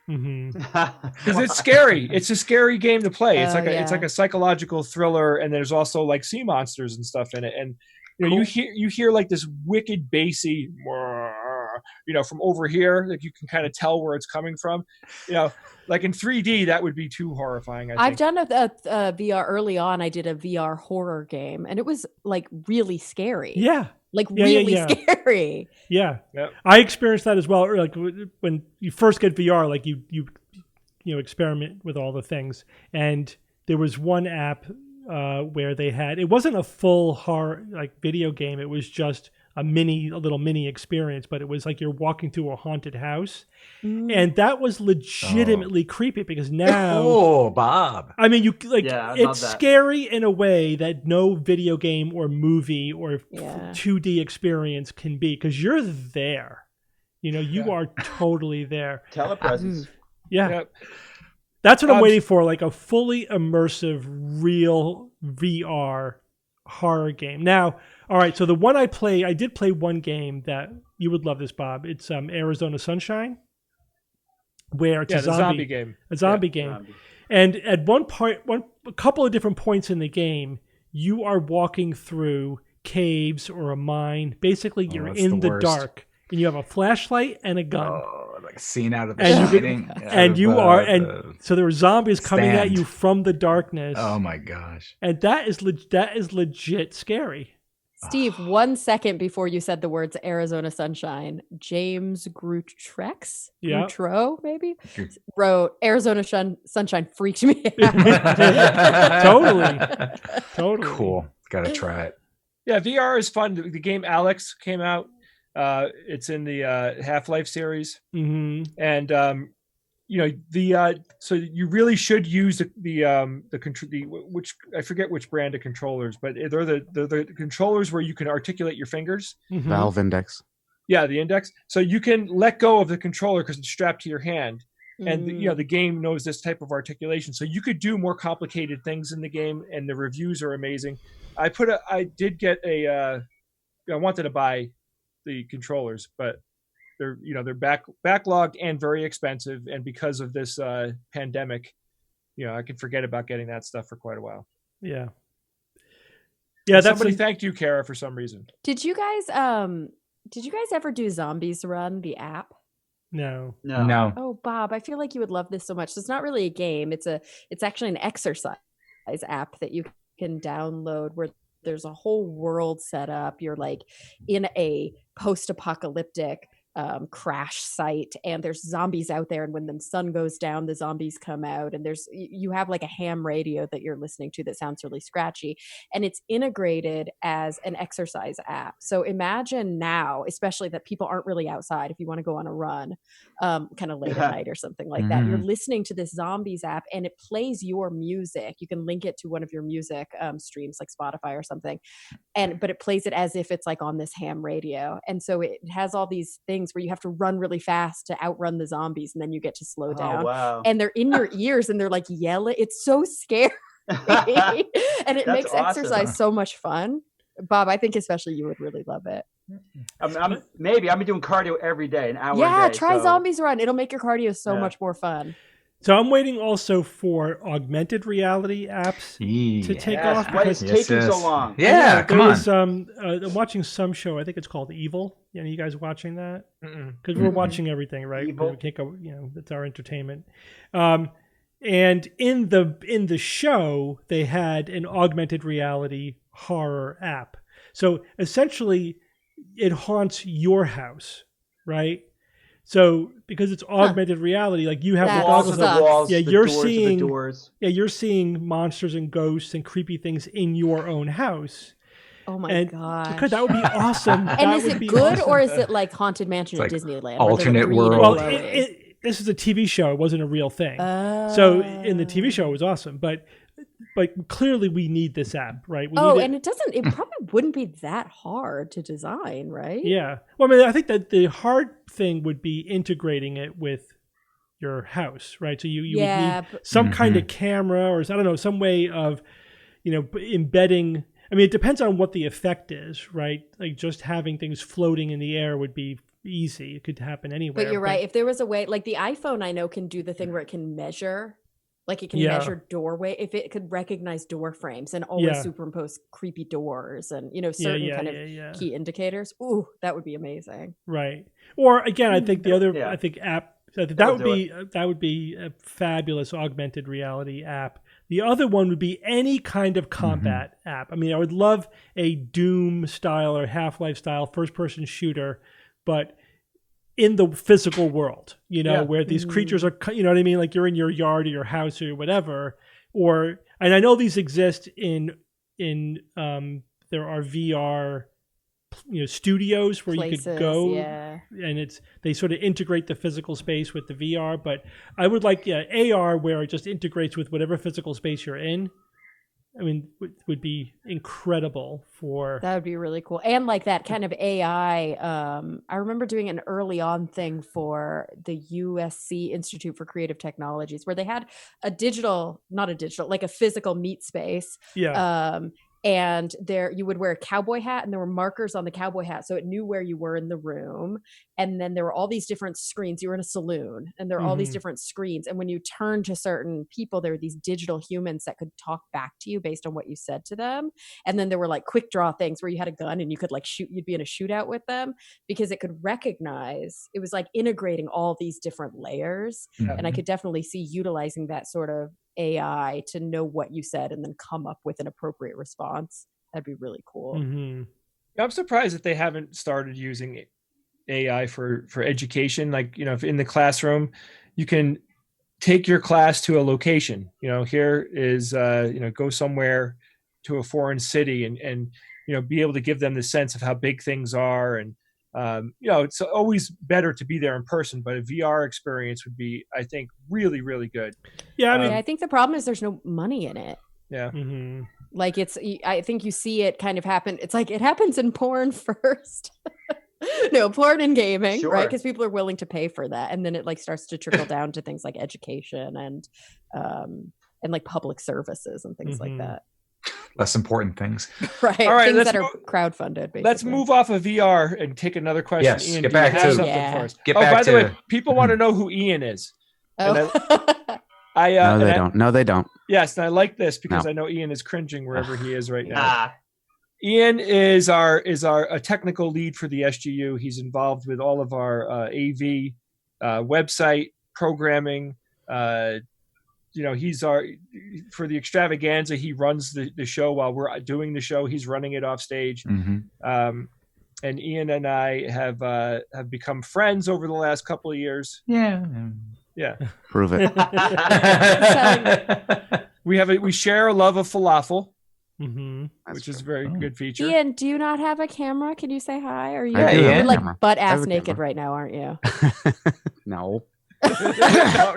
Because it's scary. It's a scary game to play. It's like a psychological thriller, and there's also like sea monsters and stuff in it. And you hear like this wicked bassy, from over here. Like, you can kind of tell where it's coming from. Like in 3D, that would be too horrifying. I've done a VR early on. I did a VR horror game, and it was like really scary. Yeah. Like really scary. Yeah. Yep. I experienced that as well. Like when you first get VR, like you experiment with all the things. And there was one app where they had, it wasn't a full horror like video game. It was just a little mini experience, but it was like you're walking through a haunted house. And that was legitimately creepy because now, Oh, Bob. I mean, you like Yeah, I love it's that. scary in a way that no video game or movie or Yeah. 2D experience can be because you're there. You know, you are totally there. Telepresence. Yeah. Yep. That's what I'm waiting for, like a fully immersive, real VR horror game. Now, all right, so the one I did play one game that you would love this, Bob. It's Arizona Sunshine, where it's Yeah, a the zombie game. game. And at a couple of different points in the game, you are walking through caves or a mine. Basically, you're that's in the the worst. dark, and you have a flashlight and a gun. Oh, like a scene out of The And you Shining. could- out and of, you are, the and so there were zombies coming at Stand. you from the darkness. Oh my gosh. And that is legit scary. Steve, 1 second before you said the words Arizona Sunshine, James Groutrex, Yeah. Groutreau, maybe, Gru- wrote Arizona Sunshine freaked me out. Totally. Cool. Gotta try it. Yeah, VR is fun. The game Alex came out. It's in the Half-Life series, and you know so you really should use which I forget which brand of controllers, but they're the controllers where you can articulate your fingers. Valve Index. Yeah, the index. So you can let go of the controller because it's strapped to your hand, and the game knows this type of articulation. So you could do more complicated things in the game, and the reviews are amazing. I wanted to buy the controllers, but they're backlogged and very expensive, and because of this pandemic, I can forget about getting that stuff for quite a while. Yeah, And somebody thanked you, Kara, for some reason. Did you guys ever do Zombies Run, the app? No. Oh, Bob, I feel like you would love this so much. So it's not really a game. It's actually an exercise app that you can download where there's a whole world set up. You're like in a post-apocalyptic crash site, and there's zombies out there, and when the sun goes down, the zombies come out, and you have like a ham radio that you're listening to that sounds really scratchy, and it's integrated as an exercise app. So imagine now, especially that people aren't really outside, if you want to go on a run kind of late at night or something like that, you're listening to this zombies app, and it plays your music. You can link it to one of your music streams like Spotify or something, but it plays it as if it's like on this ham radio, and so it has all these things where you have to run really fast to outrun the zombies, and then you get to slow down. Oh, wow. And they're in your ears, and they're like yelling. It's so scary. And it makes exercise so much fun. Bob, I think especially you would really love it. I've been doing cardio every day, an hour Yeah, a day. try Zombies Run. It'll make your cardio so much more fun. So I'm waiting also for augmented reality apps to take off. Why is it taking so long? Yeah, come on. I'm watching some show. I think it's called Evil. You guys watching that? Because we're watching everything, right? Evil. We can't go. It's our entertainment. And in the show, they had an augmented reality horror app. So essentially, it haunts your house, right? So because it's augmented reality, like you have That the goggles sucks. on, walls, yeah, the you're doors, seeing the doors. Yeah, you're seeing monsters and ghosts and creepy things in your own house. Oh my gosh. Because that would be awesome. And is it good or is it like Haunted Mansion at like Disneyland? alternate where they're world. Well, green and glowy? this is a TV show. It wasn't a real thing. So in the TV show, it was awesome. But clearly we need this app, right? And it probably wouldn't be that hard to design, right? Yeah. Well, I mean, I think that the hard thing would be integrating it with your house, right? So you would need some kind of camera or, I don't know, some way of, embedding. I mean, it depends on what the effect is, right? Like just having things floating in the air would be easy. It could happen anywhere. But you're right. If there was a way, like the iPhone, I know can do the thing where it can measure. Like it can measure doorway, if it could recognize door frames and always superimpose creepy doors and certain kind of key indicators. Ooh, that would be amazing. Right. Or again, I think the other app that would be a fabulous augmented reality app. The other one would be any kind of combat app. I mean, I would love a Doom style or Half-Life style first-person shooter, but in the physical world, where these creatures are, you know what I mean? Like you're in your yard or your house or whatever. And I know these exist in there are VR studios where Places, you could go, yeah. and they sort of integrate the physical space with the VR. But I would like AR where it just integrates with whatever physical space you're in. I mean, would be incredible for. That would be really cool. And like that kind of AI. I remember doing an early on thing for the USC Institute for Creative Technologies where they had like a physical meet space. Yeah. And there you would wear a cowboy hat, and there were markers on the cowboy hat so it knew where you were in the room. And then there were all these different screens. You were in a saloon, and there were all these different screens, and when you turned to certain people, there were these digital humans that could talk back to you based on what you said to them. And then there were like quick draw things where you had a gun and you could like shoot, you'd be in a shootout with them because it could recognize. It was like integrating all these different layers. And I could definitely see utilizing that sort of AI to know what you said and then come up with an appropriate response. That'd be really cool. I'm surprised that they haven't started using AI for education. Like, if in the classroom, you can take your class to a location, here is, go somewhere to a foreign city and be able to give them the sense of how big things are. And, it's always better to be there in person, but a VR experience would be, I think, really, really good. Yeah. I mean, I think the problem is there's no money in it. Yeah. Like I think you see it kind of happen. It's like it happens in porn first. No, porn and gaming, right? Because people are willing to pay for that. And then it like starts to trickle down to things like education and like public services and things like that. Less important things. Right. All right, things that are crowdfunded, basically. Let's move off of VR and take another question. Yes, Ian, get back to something for us? by the way, people want to know who Ian is. Oh. No, they don't. Yes, and I like this because I know Ian is cringing wherever he is right now. Ian is a technical lead for the SGU. He's involved with all of our AV website programming. He's for the extravaganza. He runs the show while we're doing the show. He's running it off stage. And Ian and I have become friends over the last couple of years. Yeah. Prove it. We share a love of falafel, That's which is a very good feature. Ian, do you not have a camera? Can you say hi? Or you're like camera. butt ass naked right now, aren't you? No. No.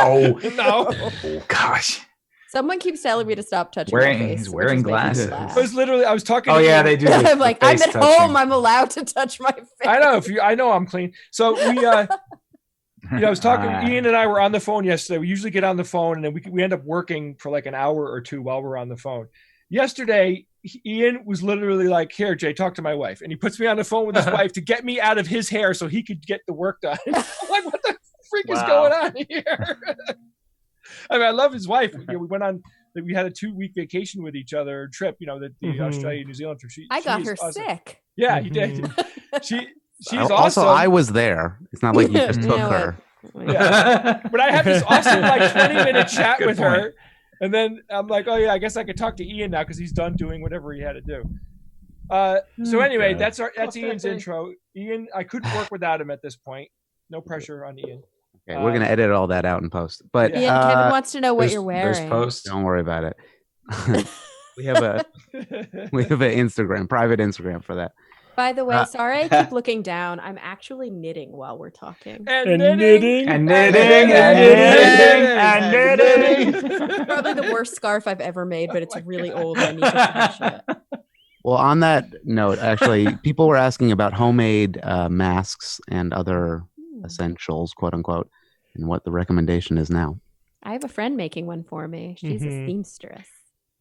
Oh, gosh. Someone keeps telling me to stop touching my face. He's wearing glasses. I was talking. Oh yeah, they do. I'm like, I'm at home. I'm allowed to touch my face. I know. I know I'm clean. So we, I was talking. Ian and I were on the phone yesterday. We usually get on the phone, and then we end up working for like an hour or two while we're on the phone. Yesterday, Ian was literally like, "Here, Jay, talk to my wife," and he puts me on the phone with his wife to get me out of his hair so he could get the work done. I'm like, what the freak is going on here? I mean, I love his wife. We went on. We had a 2-week vacation with each other trip. The Australia New Zealand trip. I got her sick. Yeah, you did. She's also, awesome. I was there. It's not like you just took her. Yeah. But I had this awesome 20-minute chat with her, and then I'm like, oh yeah, I guess I could talk to Ian now because he's done doing whatever he had to do. So anyway, that's Ian's intro. Ian, I couldn't work without him at this point. No pressure on Ian. Okay, we're gonna edit all that out and post. But Ian, Kevin wants to know what you're wearing. Don't worry about it. we have an Instagram, private Instagram for that. By the way, sorry I keep looking down. I'm actually knitting while we're talking. And knitting. Probably the worst scarf I've ever made, but it's really old. I need to finish it. Well, on that note, actually, people were asking about homemade masks and other essentials, quote unquote, and what the recommendation is now. I have a friend making one for me. She's a seamstress.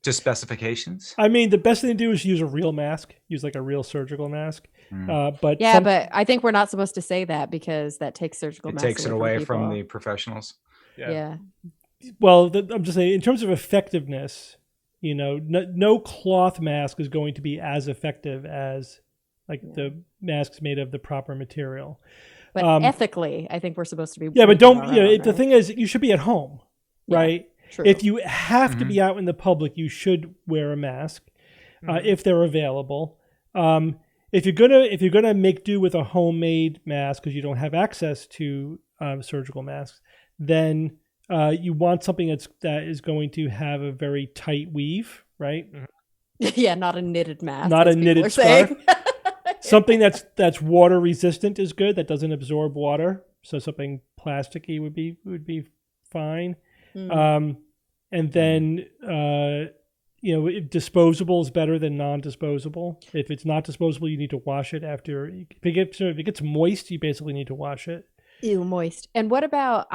Just specifications? I mean, the best thing to do is use a real mask. Use like a real surgical mask. But but I think we're not supposed to say that because that takes surgical masks. It takes it away from the professionals. Yeah. Well, I'm just saying, in terms of effectiveness, no cloth mask is going to be as effective as like the masks made of the proper material. But ethically, I think we're supposed to be. Yeah, but don't. The thing is, you should be at home, right? True. If you have to be out in the public, you should wear a mask if they're available. If you're gonna make do with a homemade mask because you don't have access to surgical masks, then you want something that is going to have a very tight weave, right? Yeah, not a knitted mask. Not a knitted scarf. Something that's water resistant is good. That doesn't absorb water. So something plasticky would be fine. Mm. And then disposable is better than non-disposable. If it's not disposable, you need to wash it after. If it gets moist, you basically need to wash it. Ew, moist. And what about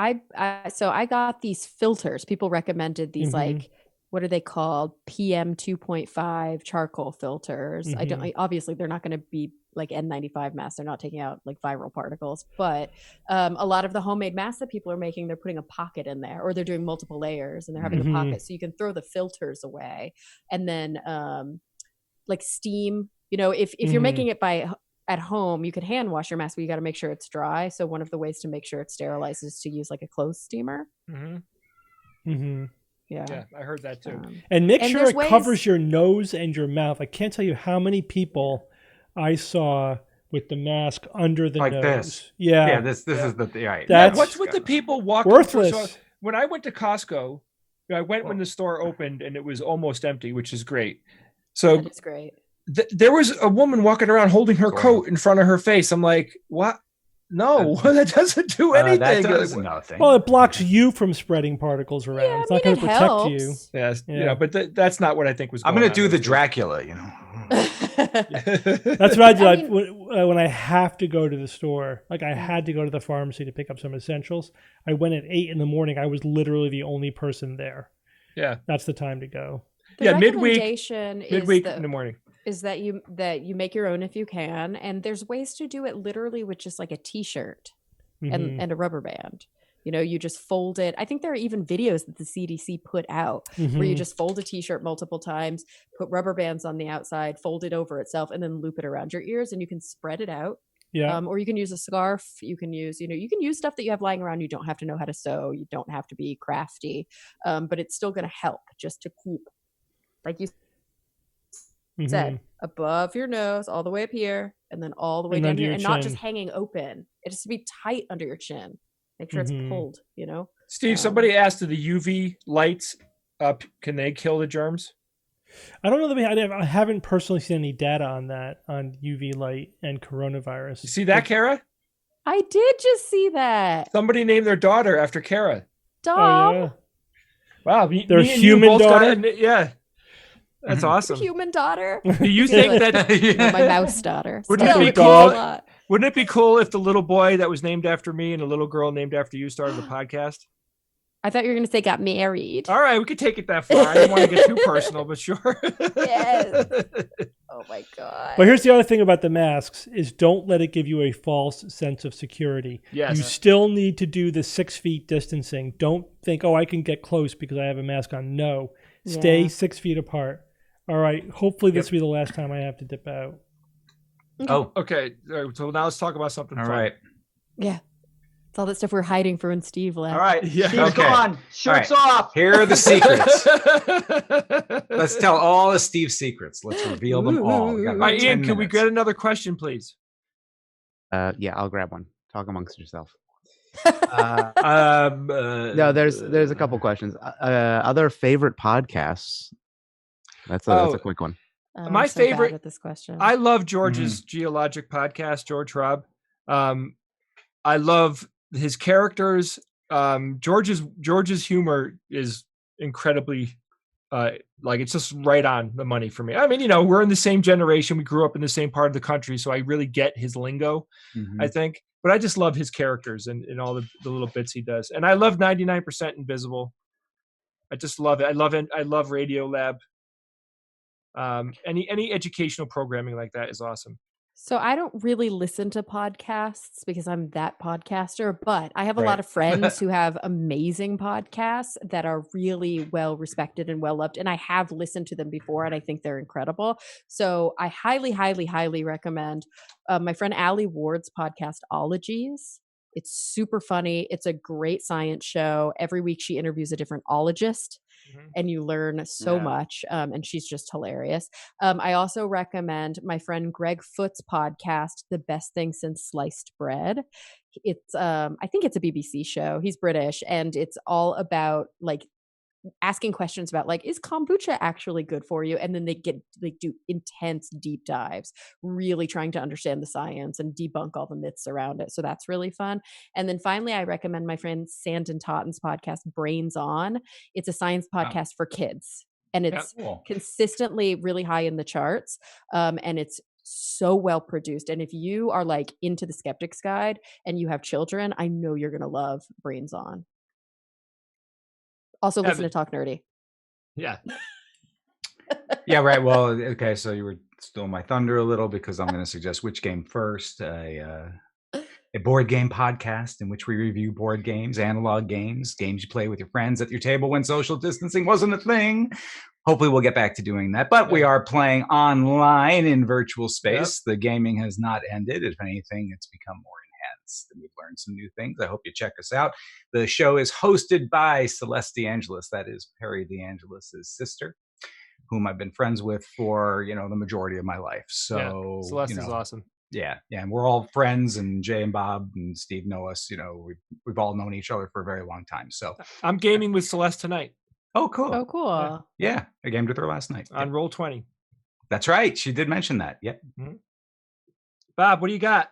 so I got these filters. People recommended these like, what are they called? PM 2.5 charcoal filters. Obviously they're not going to be like N95 masks. They're not taking out like viral particles, but a lot of the homemade masks that people are making, they're putting a pocket in there, or they're doing multiple layers and they're having a pocket, so you can throw the filters away. And then like steam, if you're making it at home, you could hand wash your mask, but you got to make sure it's dry. So one of the ways to make sure it's sterilized is to use like a clothes steamer. Yeah, I heard that too. And make sure it covers your nose and your mouth. I can't tell you how many people I saw with the mask under the like nose. This. Yeah. This is the right. That's what's with the people walking? Worthless. So when I went to Costco, I went when the store opened and it was almost empty, which is great. So that is great. There was a woman walking around holding her coat in front of her face. I'm like, what? No, that doesn't do anything. That does nothing. Well, it blocks you from spreading particles around. Yeah, it's not going to protect helps. you. Yes, Yeah. But that's not what I think was going on. I'm going to do the Dracula, That's what I do. When I have to go to the store, like I had to go to the pharmacy to pick up some essentials. I went at 8 a.m. I was literally the only person there. Yeah. That's the time to go. The midweek in the morning. Is that you make your own if you can, and there's ways to do it literally with just like a t-shirt and a rubber band. You just fold it. I think there are even videos that the CDC put out where you just fold a t-shirt multiple times, put rubber bands on the outside, fold it over itself, and then loop it around your ears, and you can spread it out. Yeah. Or you can use a scarf. You can use stuff that you have lying around. You don't have to know how to sew. You don't have to be crafty, but it's still going to help just to keep, like you said, above your nose, all the way up here, and then all the way down here, and not just hanging open. It has to be tight under your chin. Make sure it's pulled, Steve, somebody asked, do the UV lights can they kill the germs? I don't know. I haven't personally seen any data on that, on UV light and coronavirus. You see that, Kara? I did just see that. Somebody named their daughter after Kara. Dom. Oh, yeah. Wow. Their human daughter? Yeah. That's awesome. Human daughter. Do you think that my mouse daughter? Wouldn't it be cool? Wouldn't it be cool if the little boy that was named after me and a little girl named after you started the podcast? I thought you were going to say got married. All right, we could take it that far. I didn't want to get too personal, but sure. Yes. Oh my God. But here's the other thing about the masks is don't let it give you a false sense of security. Yes. You still need to do the 6 feet distancing. Don't think, I can get close because I have a mask on. No. Stay 6 feet apart. All right. Hopefully this will be the last time I have to dip out. Oh. Okay. All right, so now let's talk about something All fun. right. Yeah. It's all that stuff we're hiding for when Steve left. All right. Yeah. Steve's gone. Shirts off. Here are the secrets. Let's tell all of Steve's secrets. Let's reveal them all. All right, Ian, can we get another question, please? Yeah, I'll grab one. Talk amongst yourself. No, No, there's a couple questions. Other favorite podcasts? That's a quick one. My so bad favorite with this question. I love George's Geologic podcast, George Robb. I love his characters. George's humor is incredibly it's just right on the money for me. I mean, we're in the same generation. We grew up in the same part of the country, so I really get his lingo, I think. But I just love his characters and all the little bits he does. And I love 99% Invisible. I just love it. I love Radiolab. Any educational programming like that is awesome. So I don't really listen to podcasts because I'm that podcaster, but I have a lot of friends who have amazing podcasts that are really well respected and well loved. And I have listened to them before and I think they're incredible. So I highly, highly, highly recommend my friend Allie Ward's podcast, Ologies. It's super funny. It's a great science show. Every week she interviews a different ologist. And you learn so much. And she's just hilarious. I also recommend my friend Greg Foot's podcast, The Best Thing Since Sliced Bread. It's I think it's a BBC show. He's British, and it's all about asking questions about like, is kombucha actually good for you? And then they do intense deep dives, really trying to understand the science and debunk all the myths around it. So that's really fun. And then finally, I recommend my friend Sandon Totten's podcast, Brains On. It's a science podcast for kids, and it's consistently really high in the charts. And it's so well produced. And if you are like into the Skeptic's Guide and you have children, I know you're going to love Brains On. Also listen to Talk Nerdy. Yeah. Yeah, right. Well, okay, so you were stealing my thunder a little because I'm going to suggest Which Game First, a board game podcast in which we review board games, analog games you play with your friends at your table when social distancing wasn't a thing. Hopefully we'll get back to doing that. But we are playing online in virtual space. The gaming has not ended. If anything, it's become more enhanced. And we've learned some new things. I hope you check us out. The show is hosted by Celeste DeAngelis. That is Perry DeAngelis' sister, whom I've been friends with for, the majority of my life. So Celeste is awesome. Yeah. And we're all friends, and Jay and Bob and Steve know us. We've all known each other for a very long time. So I'm gaming with Celeste tonight. Oh, cool. Oh, cool. Yeah. I gamed with her last night. On Roll20. That's right. She did mention that. Yep. Mm-hmm. Bob, what do you got?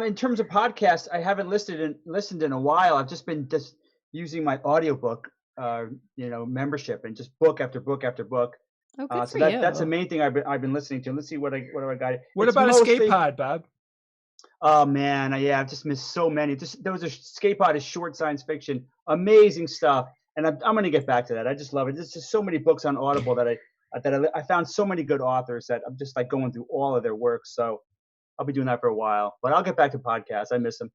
In terms of podcasts, I haven't listened in a while. I've just been using my audiobook, membership, and just book after book after book. Oh, good so for you. That's the main thing I've been listening to. Let's see what I got. What about Escape Pod, Bob? Oh man, I've just missed so many. There was a Escape Pod is short science fiction, amazing stuff, and I'm going to get back to that. I just love it. There's just so many books on Audible that I found so many good authors that I'm just like going through all of their work. So I'll be doing that for a while, but I'll get back to podcasts. I miss them.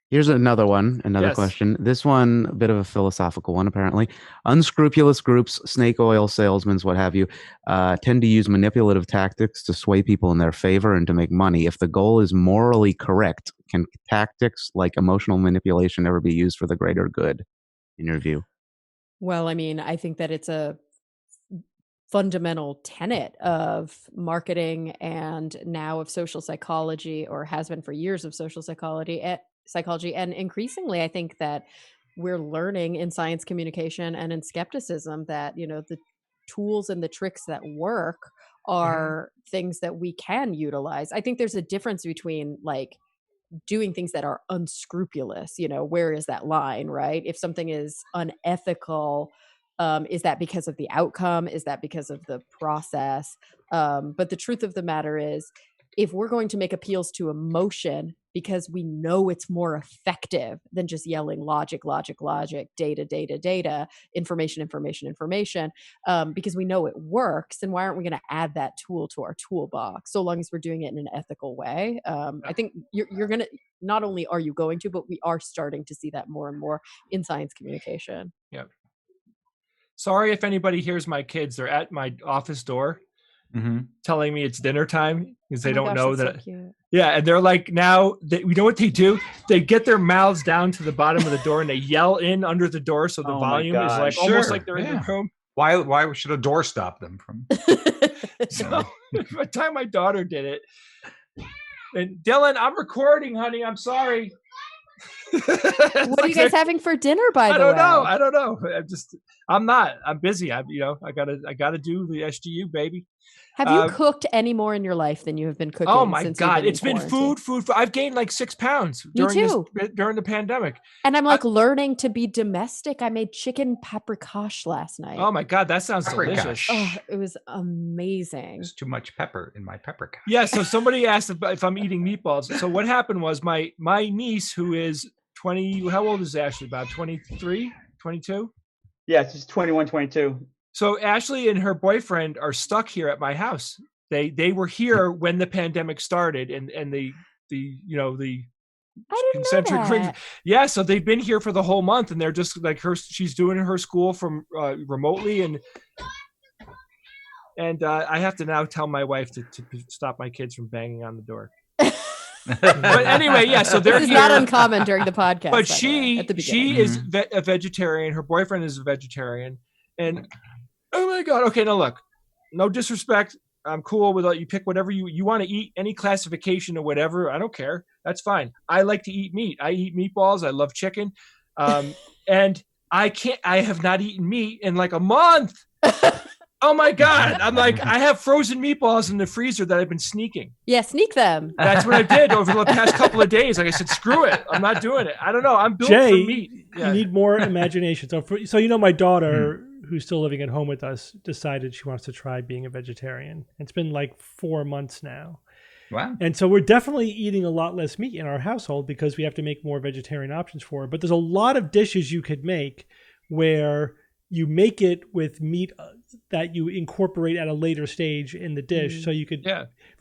Here's another question. This one, a bit of a philosophical one, apparently. Unscrupulous groups, snake oil salesmen, what have you, tend to use manipulative tactics to sway people in their favor and to make money. If the goal is morally correct, can tactics like emotional manipulation ever be used for the greater good, in your view? Well, I mean, I think that it's a fundamental tenet of marketing and now of social psychology, or has been for years of social psychology. And increasingly, I think that we're learning in science communication and in skepticism that, the tools and the tricks that work are things that we can utilize. I think there's a difference between like doing things that are unscrupulous, where is that line, right? If something is unethical, is that because of the outcome? Is that because of the process? But the truth of the matter is, if we're going to make appeals to emotion because we know it's more effective than just yelling logic, data, information, because we know it works, then why aren't we going to add that tool to our toolbox, so long as we're doing it in an ethical way? I think you're going to, not only are you going to, but we are starting to see that more and more in science communication. Yeah. Sorry if anybody hears my kids. They're at my office door. Telling me it's dinner time because they don't know that. So yeah, and they're like, now you know what they do? They get their mouths down to the bottom of the door and they yell in under the door, so the volume is like almost like they're in the room. Why should a door stop them from? So by the time my daughter did it, and Dylan, I'm recording, honey. I'm sorry. What are you guys having for dinner, by the way? I don't know. I'm busy. I gotta do the SGU, baby. Have you cooked any more in your life than you have been cooking? Oh my since God. It's been food. I've gained like 6 pounds during the pandemic. And I'm like learning to be domestic. I made chicken paprikash last night. Oh my God. That sounds delicious. Oh, it was amazing. There's too much pepper in my paprikash. Yeah. So somebody asked if I'm eating meatballs. So what happened was my niece, who is 20, how old is Ashley? About 23, 22? Yeah, she's 21, 22. So Ashley and her boyfriend are stuck here at my house. They were here when the pandemic started, and the concentric rings. Yeah, so they've been here for the whole month, and they're just like she's doing her school from remotely, and I have to now tell my wife to stop my kids from banging on the door. But anyway, yeah. So they're this is here. not uncommon during the podcast. But she is a vegetarian. Her boyfriend is a vegetarian, and oh my God. Okay, now look, no disrespect. I'm cool with you pick whatever you want to eat, any classification or whatever. I don't care. That's fine. I like to eat meat. I eat meatballs. I love chicken. And I have not eaten meat in like a month. Oh my God. I'm like, I have frozen meatballs in the freezer that I've been sneaking. Yeah, sneak them. That's what I did over the past couple of days. Like I said, screw it. I'm not doing it. I don't know. I'm built Jay, for meat. Yeah. You need more imagination. So you know, my daughter, who's still living at home with us, decided she wants to try being a vegetarian. It's been like 4 months now. Wow. And so we're definitely eating a lot less meat in our household because we have to make more vegetarian options for her. But there's a lot of dishes you could make where you make it with meat that you incorporate at a later stage in the dish. So you could,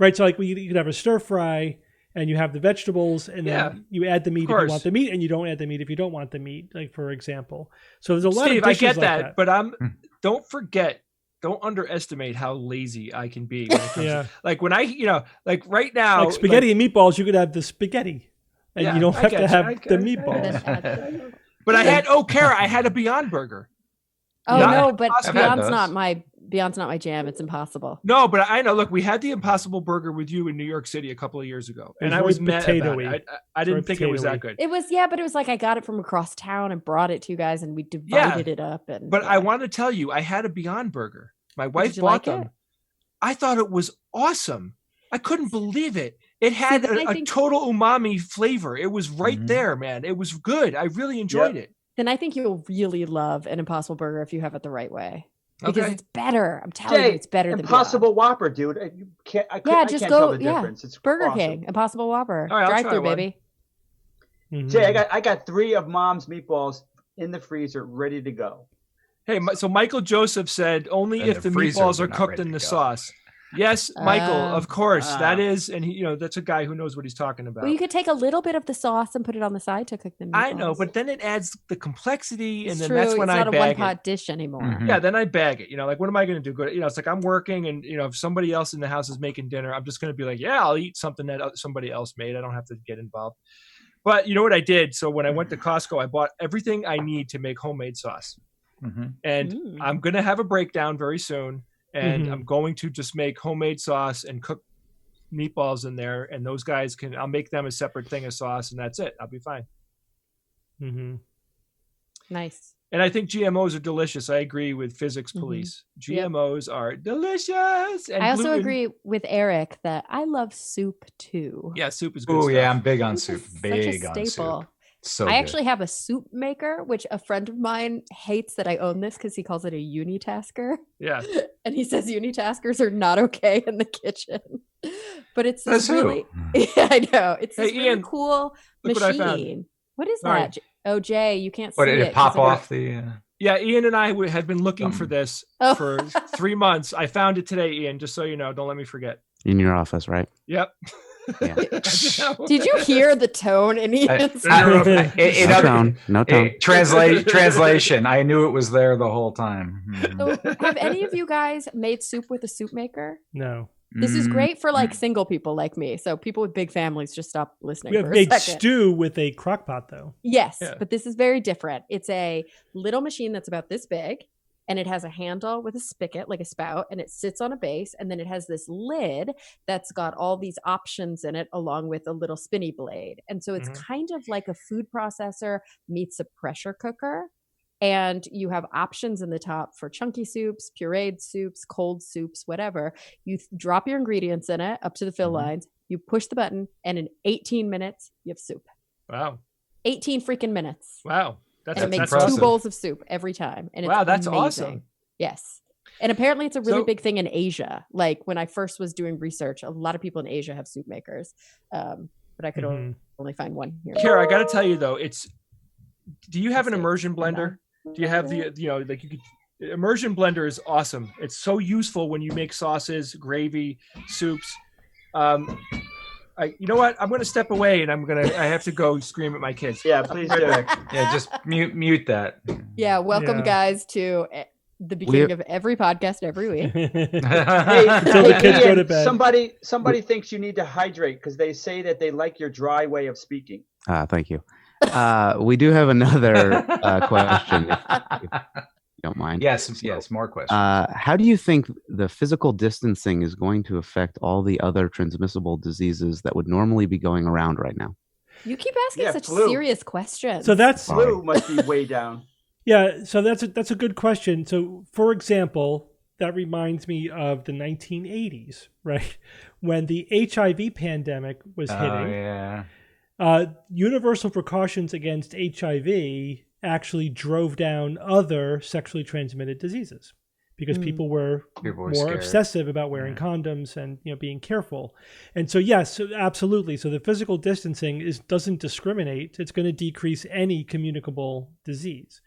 right? So like you could have a stir fry and you have the vegetables and then you add the meat if you want the meat and you don't add the meat if you don't want the meat, like for example. So there's a lot of dishes I get like that. But don't underestimate how lazy I can be when it comes to, like when like right now, like spaghetti and meatballs, you could have the spaghetti and you don't have to have the meatballs. But Kara, I had a Beyond Burger. Oh no, but Beyond's not my jam. It's impossible. No, but I know. Look, we had the Impossible Burger with you in New York City a couple of years ago, and I was mad about it. I didn't think it was that good. It was, but it was like I got it from across town and brought it to you guys, and we divided it up. But I want to tell you, I had a Beyond Burger. My wife bought them. I thought it was awesome. I couldn't believe it. It had a total umami flavor. It was right there, man. It was good. I really enjoyed it. Then I think you'll really love an Impossible Burger if you have it the right way. Because it's better. I'm telling you, it's better than Impossible Whopper, dude. I can't tell the difference. It's Burger King, Impossible Whopper. All right, drive through, baby. Jay, I got 3 of Mom's meatballs in the freezer ready to go. Hey, so Michael Joseph said only if the meatballs are cooked in the sauce. Yes, Michael, of course. That is, and that's a guy who knows what he's talking about. Well, you could take a little bit of the sauce and put it on the side to cook the meatballs. I know, but then it adds the complexity, it's and then true. that's when I bag it. It's not a one-pot dish anymore. Yeah, then I bag it. Like, what am I going to do? It's like I'm working, and if somebody else in the house is making dinner, I'm just going to be like, yeah, I'll eat something that somebody else made. I don't have to get involved. But you know what I did? So when I went to Costco, I bought everything I need to make homemade sauce. And I'm going to have a breakdown very soon. And I'm going to just make homemade sauce and cook meatballs in there. And those guys I'll make them a separate thing of sauce, and that's it. I'll be fine. Nice. And I think GMOs are delicious. I agree with Physics Police. GMOs are delicious. And I also agree with Eric that I love soup too. Yeah, soup is good. Oh yeah, I'm big on soup. Big on soup. So I actually have a soup maker, which a friend of mine hates that I own this because he calls it a unitasker. Yeah. And he says unitaskers are not okay in the kitchen. But it's That's really, I know. It's this really Ian, cool machine. What is that? Oh, Jay, you can't see it. Did it pop off the... Yeah, Ian and I have been looking for this for 3 months. I found it today, Ian, just so you know. Don't let me forget. In your office, right? Yep. Yeah. Did you hear the tone in Ian's No tone. Translation. I knew it was there the whole time. So, have any of you guys made soup with a soup maker? No. This is great for like single people like me. So people with big families, just stop listening. We have made stew with a crock pot though. Yes, but this is very different. It's a little machine that's about this big. And it has a handle with a spigot, like a spout, and it sits on a base. And then it has this lid that's got all these options in it, along with a little spinny blade. And so it's kind of like a food processor meets a pressure cooker. And you have options in the top for chunky soups, pureed soups, cold soups, whatever. You drop your ingredients in it up to the fill lines. You push the button, and in 18 minutes, you have soup. Wow. 18 freaking minutes. Wow. And it makes impressive. 2 bowls of soup every time. And it's that's amazing. awesome. Yes. And apparently it's a really big thing in Asia. Like when I first was doing research, a lot of people in Asia have soup makers. But I could only find one here. Kara, I got to tell you though, do you have an immersion blender? Do you have immersion blender is awesome. It's so useful when you make sauces, gravy, soups. You know what? I'm going to step away, and I have to go scream at my kids. Yeah, please do. Yeah, just mute that. Yeah, welcome guys to the beginning of every podcast every week. Until the kids go to bed. Somebody thinks you need to hydrate because they say that they like your dry way of speaking. Thank you. We do have another question, if you don't mind. Yes, more questions. How do you think the physical distancing is going to affect all the other transmissible diseases that would normally be going around right now? You keep asking such serious questions. So that's flu must be way down. Yeah, so that's a good question. So, for example, that reminds me of the 1980s, right? When the HIV pandemic was Oh hitting, yeah. universal precautions against HIV actually drove down other sexually transmitted diseases because people were People were more scared. obsessive about wearing condoms and being careful. And so yes, absolutely. So the physical distancing doesn't discriminate. It's going to decrease any communicable disease.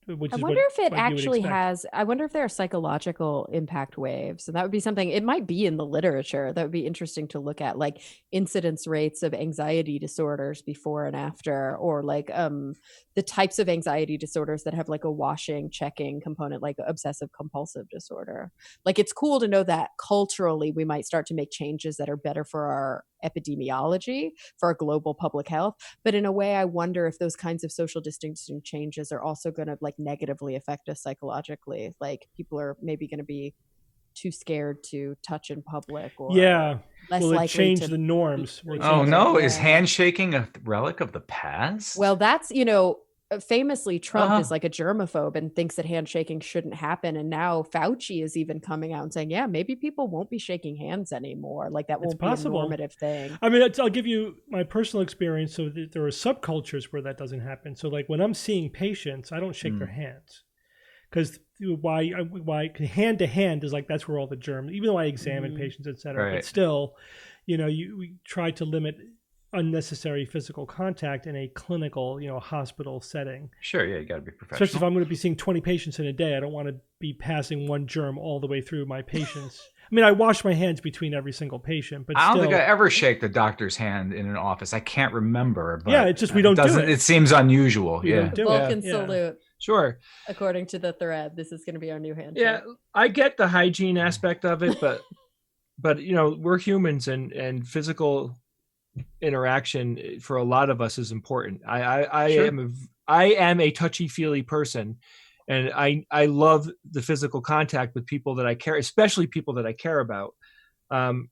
Which I is wonder if it what you would actually expect. has, I wonder if there are psychological impact waves. And that would be something, it might be in the literature. That would be interesting to look at, like incidence rates of anxiety disorders before and after, or like the types of anxiety disorders that have like a washing, checking component, like obsessive compulsive disorder. Like it's cool to know that culturally we might start to make changes that are better for our epidemiology, for our global public health. But in a way, I wonder if those kinds of social distancing changes are also going to like negatively affect us psychologically. Like people are maybe going to be too scared to touch in public, or Yeah. less Will it likely change to the norms? Will it Oh change no, Yeah. is handshaking a relic of the past? Well, that's, famously Trump is like a germaphobe and thinks that handshaking shouldn't happen. And now Fauci is even coming out and saying, yeah, maybe people won't be shaking hands anymore. Like that won't be a normative thing. I mean, I'll give you my personal experience. So there are subcultures where that doesn't happen. So like when I'm seeing patients, I don't shake their hands because why hand to hand is like that's where all the germs. Even though I examine patients, etc., but still, we try to limit unnecessary physical contact in a clinical, hospital setting. Sure, yeah, you got to be professional. Especially if I'm going to be seeing 20 patients in a day, I don't want to be passing one germ all the way through my patients. I mean, I wash my hands between every single patient, but I don't think I ever shake the doctor's hand in an office. I can't remember. But yeah, it's just we don't do it. It seems unusual. We don't do Vulcan it. salute. Sure. According to the thread, this is going to be our new handshake. Yeah, I get the hygiene aspect of it, but we're humans, and physical interaction for a lot of us is important. I am a touchy-feely person, and I love the physical contact with people that I care, especially people that I care about.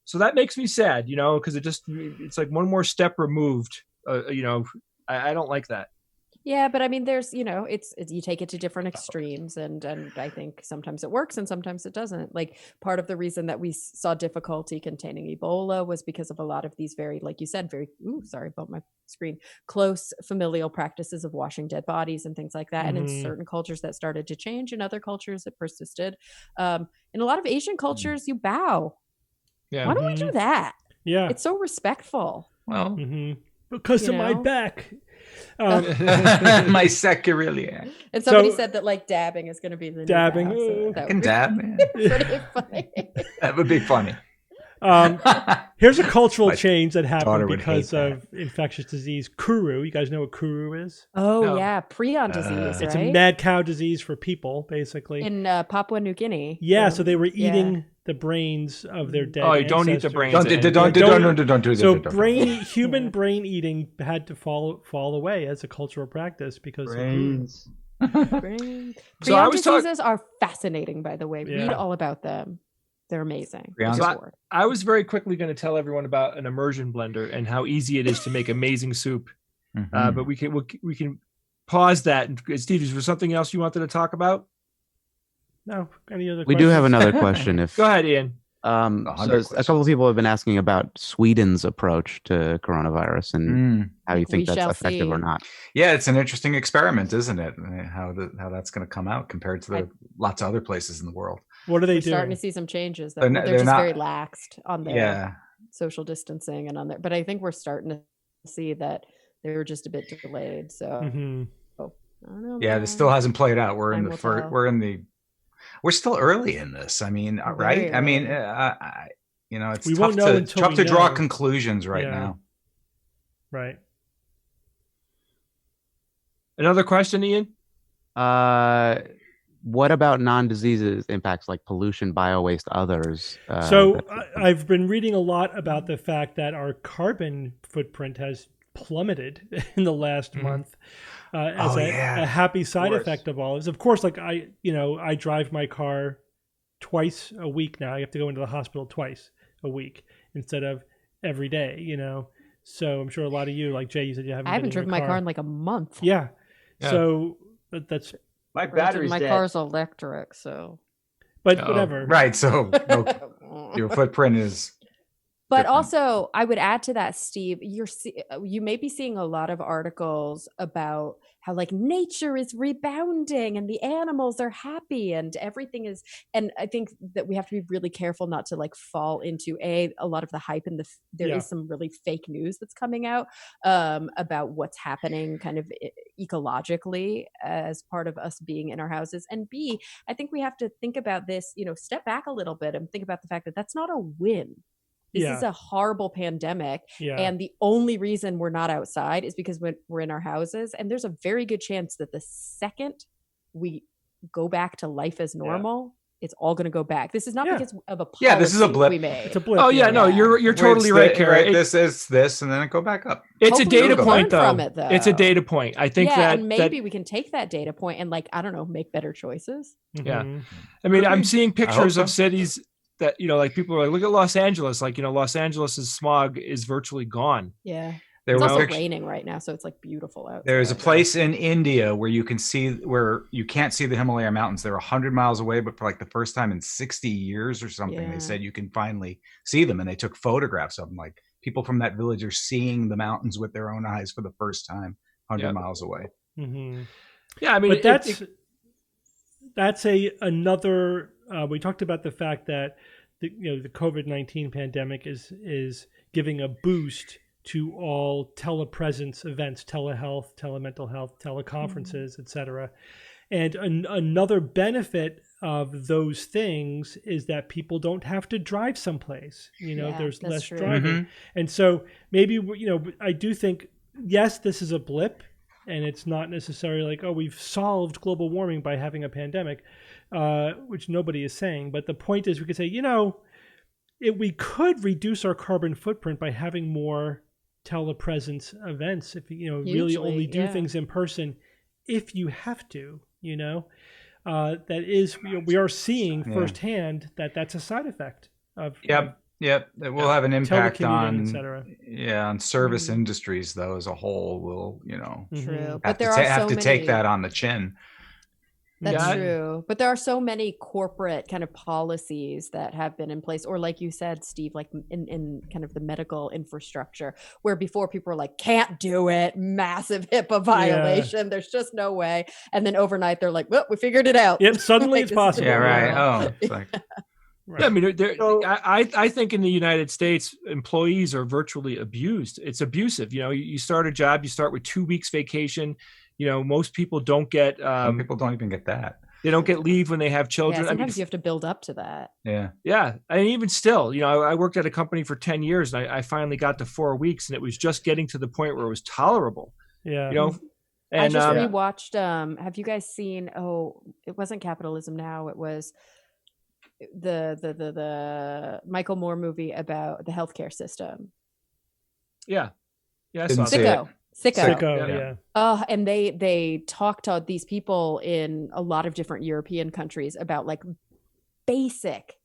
So that makes me sad, because it's like one more step removed. I don't like that. Yeah, but I mean, there's, it's you take it to different extremes, and I think sometimes it works and sometimes it doesn't. Like part of the reason that we saw difficulty containing Ebola was because of a lot of these very, like you said, sorry about my screen, close familial practices of washing dead bodies and things like that. And in certain cultures that started to change, in other cultures it persisted. In a lot of Asian cultures, you bow. Yeah. Why don't we do that? Yeah, it's so respectful. Well, because of my back. My sacroiliac. And somebody said that like dabbing is going to be the dabbing. New I can dab. pretty funny. That would be funny. Here's a cultural change that happened daughter would because hate of infectious disease. Kuru. You guys know what kuru is? Oh, No. yeah. Prion disease, right? It's a mad cow disease for people, basically. In Papua New Guinea. Yeah, so they were eating the brains of their dead Oh, you don't eat the ancestors. brains. Don't do that. So human brain eating had to fall away as a cultural practice because Brains. Prion So I was diseases are fascinating, by the way. Yeah. Read all about them. They're amazing. Prion- I was very quickly going to tell everyone about an immersion blender and how easy it is to make amazing soup. But we can pause that. And Steve, is there something else you wanted to talk about? No, any other We questions? do have another question. If Go ahead, Ian. So a couple of people have been asking about Sweden's approach to coronavirus and how you think that's effective or not. Yeah, it's an interesting experiment, isn't it? How that's going to come out compared to lots of other places in the world. What are they We're doing? starting to see some changes. They're They're just not- very laxed on their Yeah. social distancing and on their. But I think we're starting to see that they were just a bit delayed. So I don't know. Yeah, this still hasn't played out. We're in Time the will first. tell. We're still early in this. I mean, right? I mean, it's We tough won't know until we to draw know. conclusions right now. Right. Another question, Ian? What about non-diseases impacts like pollution, bio-waste, others? So I've been reading a lot about the fact that our carbon footprint has plummeted in the last month as a happy side effect of all this. Of course, like I drive my car twice a week now. I have to go into the hospital twice a week instead of every day, So I'm sure a lot of you, like Jay, you said you haven't. I haven't been in driven your my car in like a month. Yeah. Yeah. So that's, My Granted, battery's my dead. car's electric, so. but Oh, whatever. Right. So your footprint is. But different. also, I would add to that, Steve, you may be seeing a lot of articles about how like nature is rebounding and the animals are happy and everything is. And I think that we have to be really careful not to like fall into a lot of the hype and there Yeah. is some really fake news that's coming out about what's happening kind of ecologically as part of us being in our houses. And B, I think we have to think about this, step back a little bit and think about the fact that that's not a win. This Yeah. is a horrible pandemic. Yeah. And the only reason we're not outside is because we're in our houses. And there's a very good chance that the second we go back to life as normal, it's all going to go back. This is not Yeah. because of a policy Yeah, this is a blip. we made. It's a blip. Oh yeah, no, you're totally right, Kara. This is this, and then it go back up. It's a Hopefully data we point, learn though. from it, though. It's a data point. I think yeah, that and maybe we can take that data point and like, I don't know, make better choices. Yeah. Mhm. I mean, Could I'm be. seeing pictures so. of cities that, like people are like, look at Los Angeles. Like, Los Angeles's smog is virtually gone. Yeah. There It's was also pictures- raining right now, so it's like beautiful outside. There's a place in India where you can see where you can't see the Himalaya mountains. They're 100 miles away, but for like the first time in 60 years or something, Yeah. they said you can finally see them, and they took photographs of them. Like people from that village are seeing the mountains with their own eyes for the first time, 100 Yep. miles away. Mhm. Yeah, I mean, But that's another. We talked about the fact that the COVID-19 pandemic is giving a boost to all telepresence events, telehealth, telemental health, teleconferences, etc. And another benefit of those things is that people don't have to drive someplace. Yeah, there's that's less true. driving, and so maybe I do think yes, this is a blip. And it's not necessarily like, oh, we've solved global warming by having a pandemic, which nobody is saying. But the point is we could say, we could reduce our carbon footprint by having more telepresence events if really Hugely, only do yeah. things in person if you have to, that is, we are seeing firsthand that that's a side effect of Yep, it will have an impact telecommuting, on etc. on service industries though as a whole. Will True. Mhm. But there are have so to many, take that on the chin. That's Yeah. true. But there are so many corporate kind of policies that have been in place, or like you said, Steve, like in kind of the medical infrastructure, where before people were like, can't do it, massive HIPAA violation, there's just no way. And then overnight they're like, well, we figured it out. Yep, suddenly Like, it's this is possible. Yeah, right. normal. Oh, it's like, Right. Yeah, I mean, So- I think in the United States, employees are virtually abused. It's abusive. You start a job, you start with 2 weeks vacation. Most people don't get. some people don't even get that. They don't get leave when they have children. Yeah, I mean, sometimes you have to build up to that. Yeah. yeah, and even still, I worked at a company for 10 years, and I finally got to 4 weeks, and it was just getting to the point where it was tolerable. Yeah. And I just rewatched. Have you guys seen? Oh, it wasn't Capitalism Now. It was the Michael Moore movie about the healthcare system. yeah, I Didn't saw see that. Sicko. Sicko, Yeah. yeah. And they talked to these people in a lot of different European countries about like basic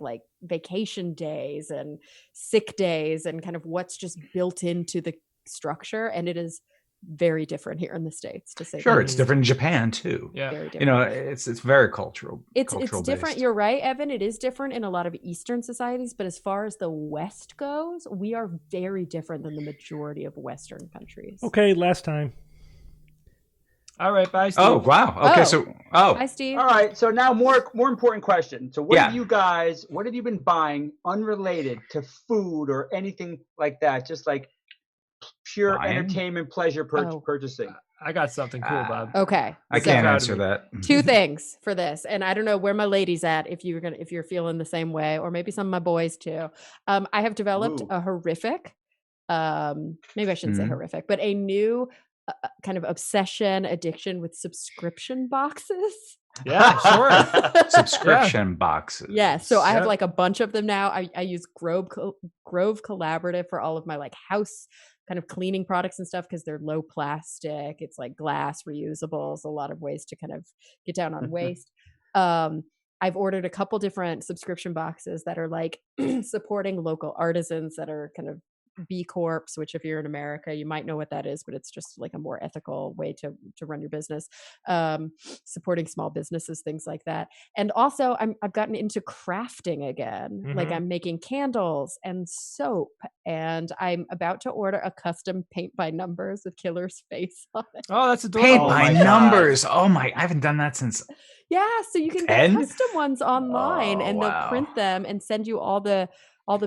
like vacation days and sick days and kind of what's just built into the structure, and it is very different here in the States, to say the Sure, it's least. different in Japan too. Yeah, Very different. It's very cultural. It's cultural different. based. You're right, Evan. It is different in a lot of Eastern societies, but as far as the West goes, we are very different than the majority of Western countries. Okay, last time. All right, bye, Steve. Oh wow. Okay, Oh. so Hi, Steve. All right. So now more important question. So what Yeah. have you been buying unrelated to food or anything like that? Just like pure Buying? entertainment, pleasure Oh. purchasing. I got something cool, Bob. Okay. I so can't proud of answer me. that. two things for this, and I don't know where my ladies at, if you're feeling the same way, or maybe some of my boys too. I have developed Ooh. a horrific, maybe I shouldn't say Mhm. horrific, but a new kind of addiction with subscription boxes. Yeah, sure. Subscription boxes. Yeah, so I have Yeah. like a bunch of them now. I use Grove Collaborative for all of my like house kind of cleaning products and stuff because they're low plastic. It's like glass reusables, a lot of ways to kind of get down on waste. I've ordered a couple different subscription boxes that are like supporting local artisans that are kind of B Corps, which if you're in America, you might know what that is, but it's just like a more ethical way to run your business. Supporting small businesses, things like that. And also I've gotten into crafting again. Like I'm making candles and soap, and I'm about to order a custom paint by numbers with Killer's face on it. Oh, that's adorable. Paint Oh by my God. numbers. Oh my! I haven't done that since. Yeah, so you can 10? get custom ones online, Oh, and wow. they'll print them and send you all the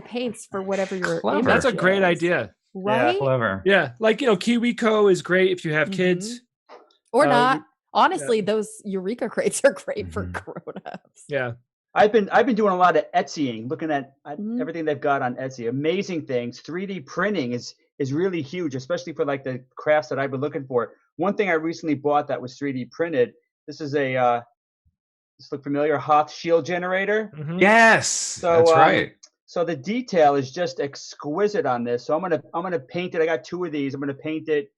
paints for whatever your Clever. image That's a great is. idea. Right? Clever. Yeah, like KiwiCo is great if you have kids. Or not. we- Honestly, those Eureka crates are great for grown-ups. Yeah. I've been doing a lot of Etsying, looking at Mhm. everything they've got on Etsy. Amazing things. 3D printing is really huge, especially for like the crafts that I've been looking for. One thing I recently bought that was 3D printed. This is a this look familiar, Hoth shield generator. Mhm. Yes, So, that's right. So the detail is just exquisite on this. So I'm gonna paint it. I got 2 of these. I'm gonna paint it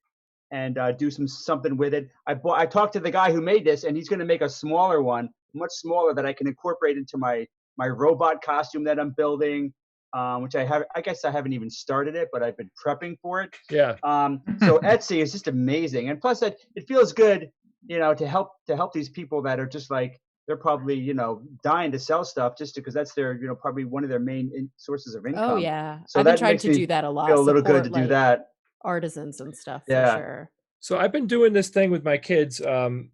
and do something with it. I talked to the guy who made this, and he's gonna make a smaller one, much smaller, that I can incorporate into my robot costume that I'm building, which I guess I haven't even started it, but I've been prepping for it. Yeah. So Etsy is just amazing, and plus it feels good, to help these people that are just like, they're probably dying to sell stuff just because that's their probably one of their main sources of income. Oh yeah. So I've been that trying makes to me do that a lot. feel a little good support, to do like, that. artisans and stuff Yeah. for sure. So I've been doing this thing with my kids. So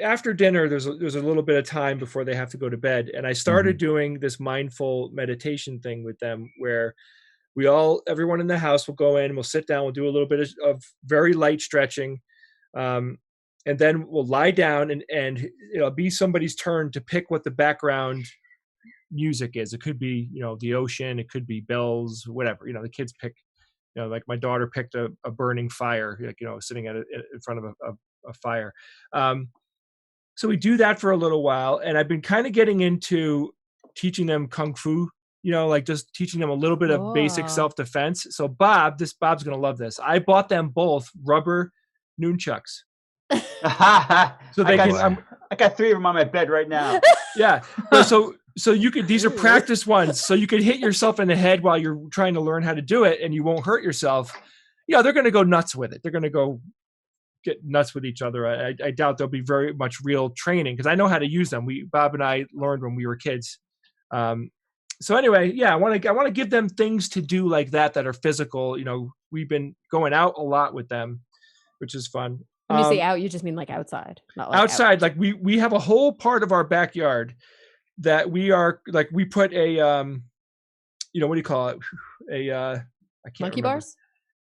after dinner, there's a little bit of time before they have to go to bed, and I started doing this mindful meditation thing with them, where everyone in the house will go in, we'll sit down, we'll do a little bit of very light stretching, and then we'll lie down, and it'll be somebody's turn to pick what the background music is. It could be the ocean, it could be bells, whatever. The kids pick. Like my daughter picked a burning fire, sitting in front of a fire. So we do that for a little while, and I've been kind of getting into teaching them kung fu. Like just teaching them a little bit of basic self-defense. So Bob's gonna love this. I bought them both rubber nunchucks. So they can. I got 3 of them on my bed right now. Yeah. So you could. These are practice ones. So you could hit yourself in the head while you're trying to learn how to do it, and you won't hurt yourself. They're going to go nuts with it. They're going to go get nuts with each other. I doubt there'll be very much real training because I know how to use them. Bob and I learned when we were kids. So anyway, yeah, I want to give them things to do like that are physical. We've been going out a lot with them, which is fun. When you say out, you just mean like outside, not like outside. out. Like we have a whole part of our backyard that we put a what do you call it? I can't monkey remember. bars?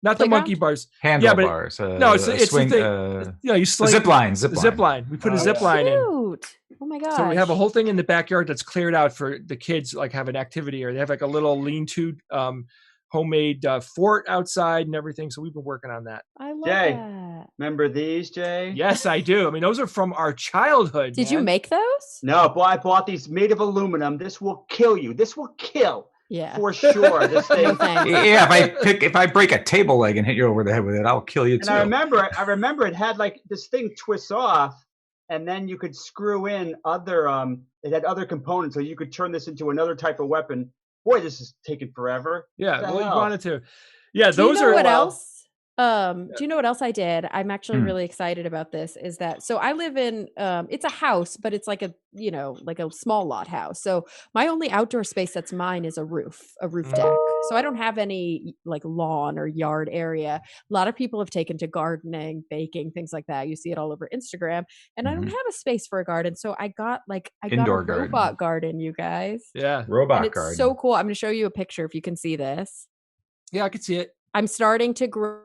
Not Playground? the monkey bars. Handlebars. No, it's swing, the thing. You sling zip line. zip line. We put a zip line in. Cute. Oh my god. So we have a whole thing in the backyard that's cleared out for the kids, like have an activity, or they have like a little lean-to homemade fort outside and everything. So we've been working on that. I love Jay, that. remember these, Jay? Yes, I do. I mean, those are from our childhood. Did you man. make those? No, boy, I bought these made of aluminum. This will kill you. This will kill. Yeah. For sure. This thing. No thanks. Yeah, if I break a table leg and hit you over the head with it, I'll kill you too. And I remember it had like this thing twists off, and then you could screw in other it had other components, so you could turn this into another type of weapon. Boy, this is taking forever. Yeah, What the well, you hell? wanted to. Yeah, Do you those know are. what else? Do you know what else I did? I'm actually Hmm. really excited about this. Is that so? I live in it's a house, but it's like a like a small lot house. So my only outdoor space that's mine is a roof deck. So I don't have any like lawn or yard area. A lot of people have taken to gardening, baking, things like that. You see it all over Instagram, and I don't have a space for a garden. So I got Indoor a garden. robot garden, you guys. Yeah, Robot And it's garden. so cool. I'm going to show you a picture if you can see this. yeah, I could see it. I'm starting to grow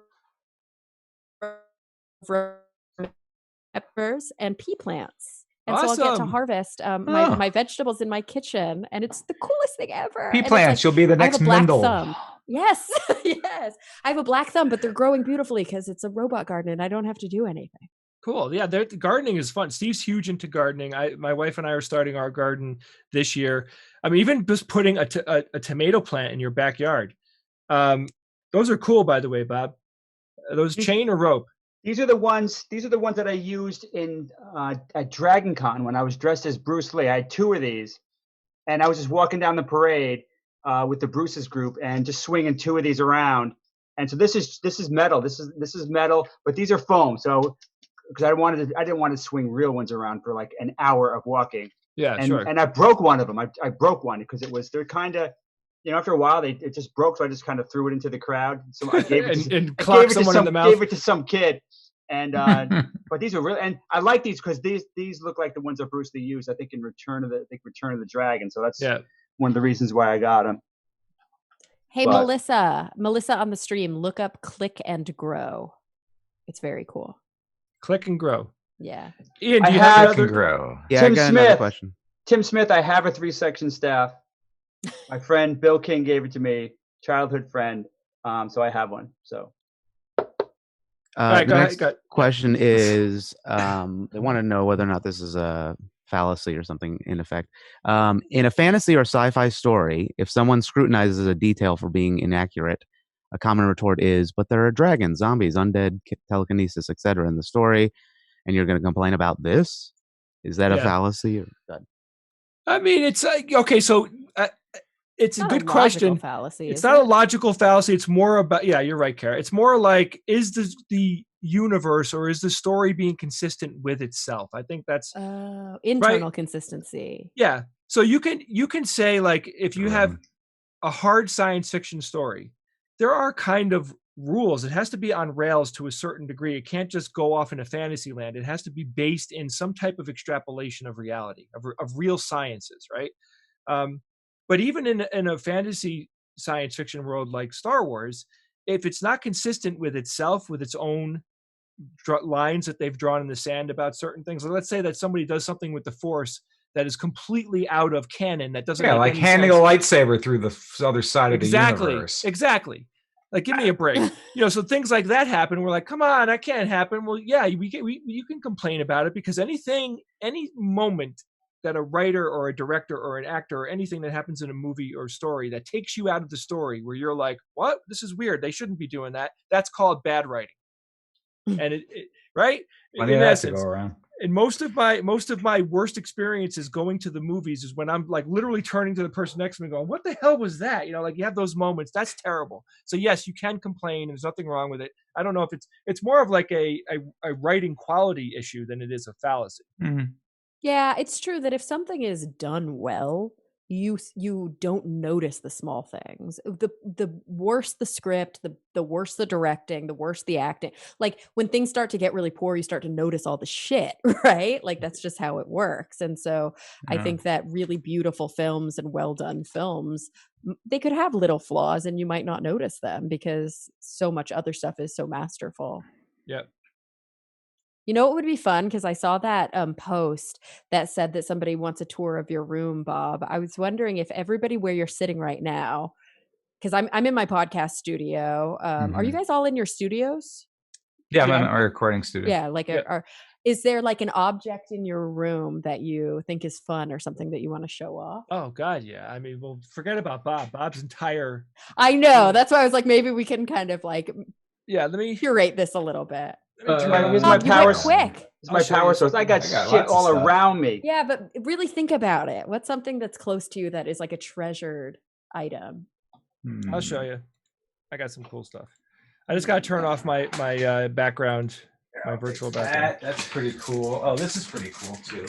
peppers and pea plants. And so I'll get to Awesome. harvest Oh. my vegetables in my kitchen, and it's the coolest thing ever. Pea And it's plants. like, You'll be the I have next a black Mendel. thumb. Yes, yes. I have a black thumb, but they're growing beautifully because it's a robot garden and I don't have to do anything. Cool. Yeah, the gardening is fun. Steve's huge into gardening. My wife and I are starting our garden this year. I mean, even just putting a tomato plant in your backyard. Those are cool, by the way, Bob. Are those chain or rope? These are the ones that I used in at Dragon Con when I was dressed as Bruce Lee. I had 2 of these, and I was just walking down the parade. with the Bruce's group and just swinging 2 of these around. And so this is metal. This is metal, but these are foam. So because I didn't want to swing real ones around for like an hour of walking. Yeah, and, sure. And I broke one of them. I broke one because they're kind of, after a while it just broke. So I just kind of threw it into the crowd. So I gave it and clocked someone in the mouth. Gave it to some kid. And but these are really, and I like these because these look like the ones that Bruce Lee used. I think in Return of the Dragon. So that's one of the reasons why I got them. Hey, but, Melissa on the stream, look up Click and Grow. It's very cool. Click and Grow. Yeah. Ian, do you have another grow? Yeah, Tim I got Smith. another question. Tim Smith, I have a 3-section staff. My friend Bill King gave it to me, childhood friend. So I have one. So. The next question is, they want to know whether or not this is a fallacy or something in effect. In a fantasy or sci-fi story, if someone scrutinizes a detail for being inaccurate, a common retort is, but there are dragons, zombies, undead, telekinesis, etc. in the story, and you're going to complain about this? Is that a fallacy? I mean, it's okay, so it's a good question. Fallacy, it's not a logical fallacy. It's more about, you're right, Kara. It's more like, is the universe or is the story being consistent with itself? I think that's internal consistency. Yeah. So you can say, like, if you have a hard science fiction story, there are kind of rules. It has to be on rails to a certain degree. It can't just go off in a fantasy land. It has to be based in some type of extrapolation of reality, of real sciences, right? But even in a fantasy science fiction world like Star Wars, if it's not consistent with itself, with its own lines that they've drawn in the sand about certain things, so let's say that somebody does something with the Force that is completely out of canon, that doesn't make any handing sense. a lightsaber through the other side of the universe. Exactly. Like, give me a break. So things like that happen. We're like, come on, that can't happen. Well, yeah, you can complain about it because any moment that a writer or a director or an actor or anything that happens in a movie or story that takes you out of the story where you're like, what? This is weird. They shouldn't be doing that. That's called bad writing. And right? Plenty of that to go around. And most of my worst experiences going to the movies is when I'm like literally turning to the person next to me going, what the hell was that? Like you have those moments. That's terrible. So yes, you can complain. There's nothing wrong with it. I don't know if it's more of like a writing quality issue than it is a fallacy. Mm-hmm. Yeah, it's true that if something is done well, you don't notice the small things. The worse the script, the worse the directing, the worse the acting. Like when things start to get really poor, you start to notice all the shit, right? Like that's just how it works. And so I think that really beautiful films and well done films, they could have little flaws and you might not notice them because so much other stuff is so masterful. Yeah. You know, it would be fun because I saw that post that said that somebody wants a tour of your room, Bob. I was wondering if everybody where you're sitting right now, because I'm in my podcast studio. Are you guys all in your studios? Yeah, I'm in our recording studio. Yeah, is there like an object in your room that you think is fun or something that you want to show off? Oh God, yeah. I mean, well, forget about Bob. Bob's entire. I know. That's why I was like, maybe we can kind of like. Yeah, let me curate this a little bit. Here's my power. Quick. It's my power source. I got shit all around me. Yeah, but really think about it. What's something that's close to you that is like a treasured item? I'll show you. I got some cool stuff. I just got to turn off my background, my virtual background. That's pretty cool. Oh, this is pretty cool too.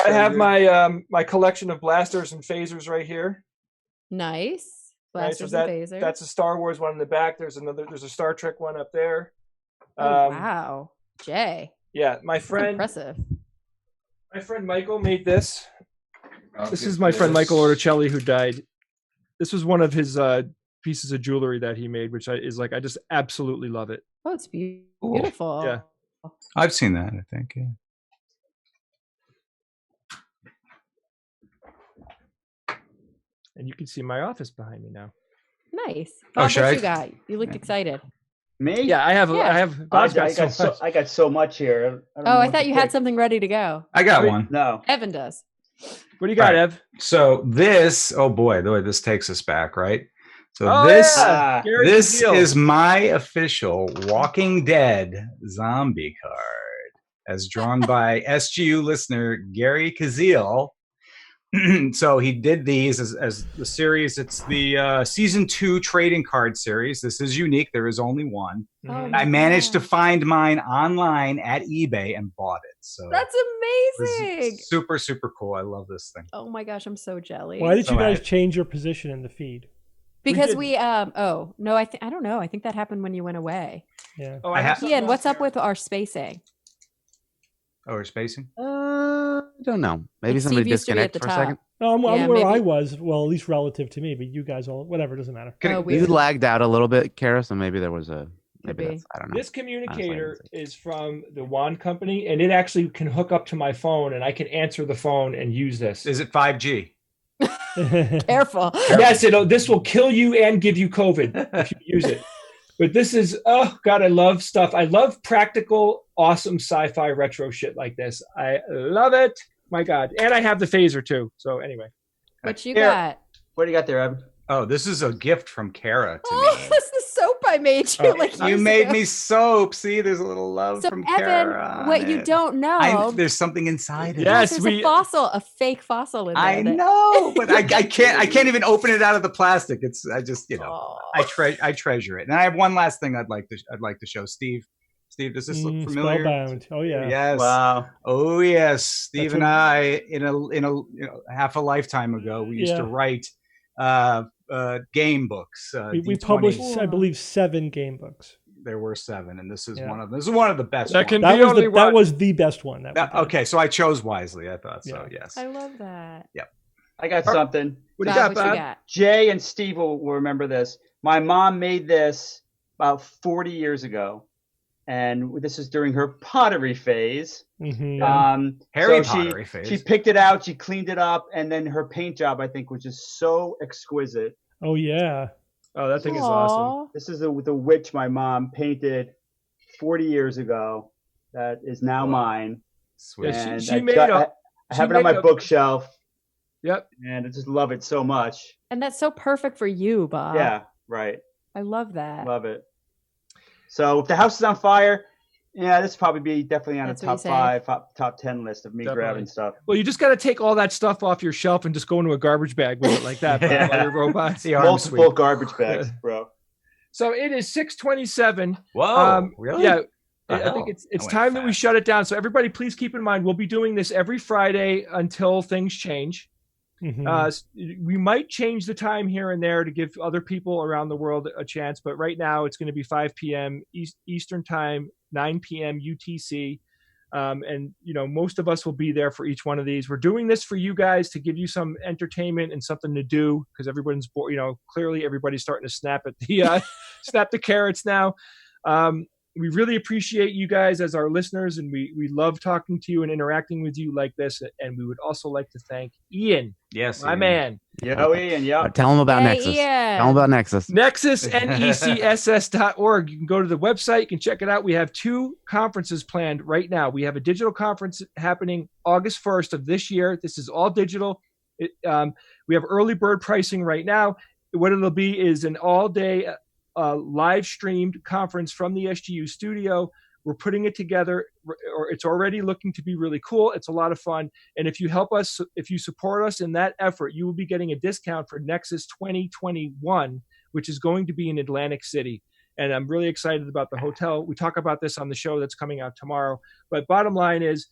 I have my collection of blasters and phasers right here. Nice. Blasters and phasers. That's a Star Wars one in the back. There's a Star Trek one up there. Oh, wow. Jay. Yeah, my friend. Impressive. My friend Michael made this. This is my friend Michael Orticelli who died. This was one of his pieces of jewelry that he made, which I just absolutely love it. Oh, it's beautiful. Yeah. I've seen that, I think. Yeah. And you can see my office behind me now. Nice. Bob, what you got? You looked excited. Me? Yeah, I have. I got so much here. I thought you had something ready to go. I got one. No, Evan does. What do you got, Ev? So this, oh boy, the way this takes us back, right? So this is my official Walking Dead zombie card, as drawn by SGU listener Gary Kazeel. So he did these as the series. It's the season 2 trading card series. This is unique. There is only one. Oh, I managed to gosh. find mine online at eBay and bought it. So That's it was amazing. super, super cool. I love this thing. Oh my gosh, I'm so jelly. Why did So you guys I- change your position in the feed? Because did- we oh no, I don't know. I think that happened when you went away. Yeah. Oh, I have have- something Ian, what's else up here. with our spacing? Oh, we're spacing? I don't know. Maybe Like, somebody Steve used to be at disconnect the for a top. second. No, I'm Yeah, where I maybe- was. Well, at least relative to me, but you guys all whatever, doesn't matter. Can Oh, it- You weird. lagged out a little bit, Kara, so maybe there was a maybe be. that's I don't know. This communicator Honestly, is from the wand company, and it actually can hook up to my phone, and I can answer the phone and use this. Is it 5G? Careful. Yes, this will kill you and give you COVID if you use it. But this is, oh God, I love stuff. I love practical, awesome sci-fi retro shit like this. I love it. My God. And I have the phaser too. So anyway. What you Here. got? What do you got there, Evan? Oh, this is a gift from Kara to Oh, me. that's the soap I made you. Oh, like You years made ago. me soap. See, there's a little love So from Evan, Kara. what on you it. don't know, There's something inside of Yes, there's it. a fossil, a fake fossil in there. I that- know, but I can't even open it out of the plastic. It's I just Oh. I treasure it. And I have one last thing I'd like to show Steve. Steve, does this look familiar? Spellbound. Oh yeah. Yes. Wow. Oh yes. Steve That's and what- I in a half a lifetime ago we used to Yeah. write game books. We D20. published, I believe, 7 game books. There were 7, and this is Yeah. one of them. This is one of the best. That can ones. be That was only that one. was the best one. That we did. Okay, so I chose wisely. I thought so. Yeah. Yes. I love that. I got something. What do you Bob, got, what you Bob? got? Jay and Steve will remember this. My mom made this about 40 years ago, and this is during her pottery phase. Mhm. Harry so Pottery phase. She picked it out, she cleaned it up, and then her paint job, I think, was just so exquisite. Oh yeah. Oh, that thing is awesome. Aw. This is the witch my mom painted 40 years ago. That is now mine. Sweet. Yeah, And she I made got- a- I she have it on made my a- bookshelf, Yep. and I just love it so much. And that's so perfect for you, Bob. Yeah, right. I love that. Love it. So if the house is on fire, yeah, this would probably be definitely on That's a what you top say. 5, top 10 list of me Definitely. grabbing stuff. Well, you just got to take all that stuff off your shelf and just go into a garbage bag with it like that. Yeah. All your robots. The arm Multiple sweep. garbage bags, bro. So it is 6:27. Whoa, really? Yeah. The I hell? think it's That went time that we fast. shut it down. So everybody, please keep in mind, we'll be doing this every Friday until things change. Mhm. We might change the time here and there to give other people around the world a chance, but right now it's going to be 5 p.m. Eastern time, 9 p.m. UTC. And most of us will be there for each one of these. We're doing this for you guys to give you some entertainment and something to do because everyone's bored. Clearly everybody's starting to snap at the snap the carrots now. We really appreciate you guys as our listeners, and we love talking to you and interacting with you like this. And we would also like to thank Ian, Yes, my Ian. man. Yo, Ian, yep. Tell them about Hey, Nexus. Ian. Tell them about Nexus. Nexus, necss.org. You can go to the website. You can check it out. We have 2 conferences planned right now. We have a digital conference happening August 1st of this year. This is all digital. We have early bird pricing right now. What it'll be is an all-day live streamed conference from the SGU studio. We're putting it together, or it's already looking to be really cool. It's a lot of fun. And if you help us, if you support us in that effort, you will be getting a discount for Nexus 2021, which is going to be in Atlantic City. And I'm really excited about the hotel. We talk about this on the show that's coming out tomorrow. But bottom line is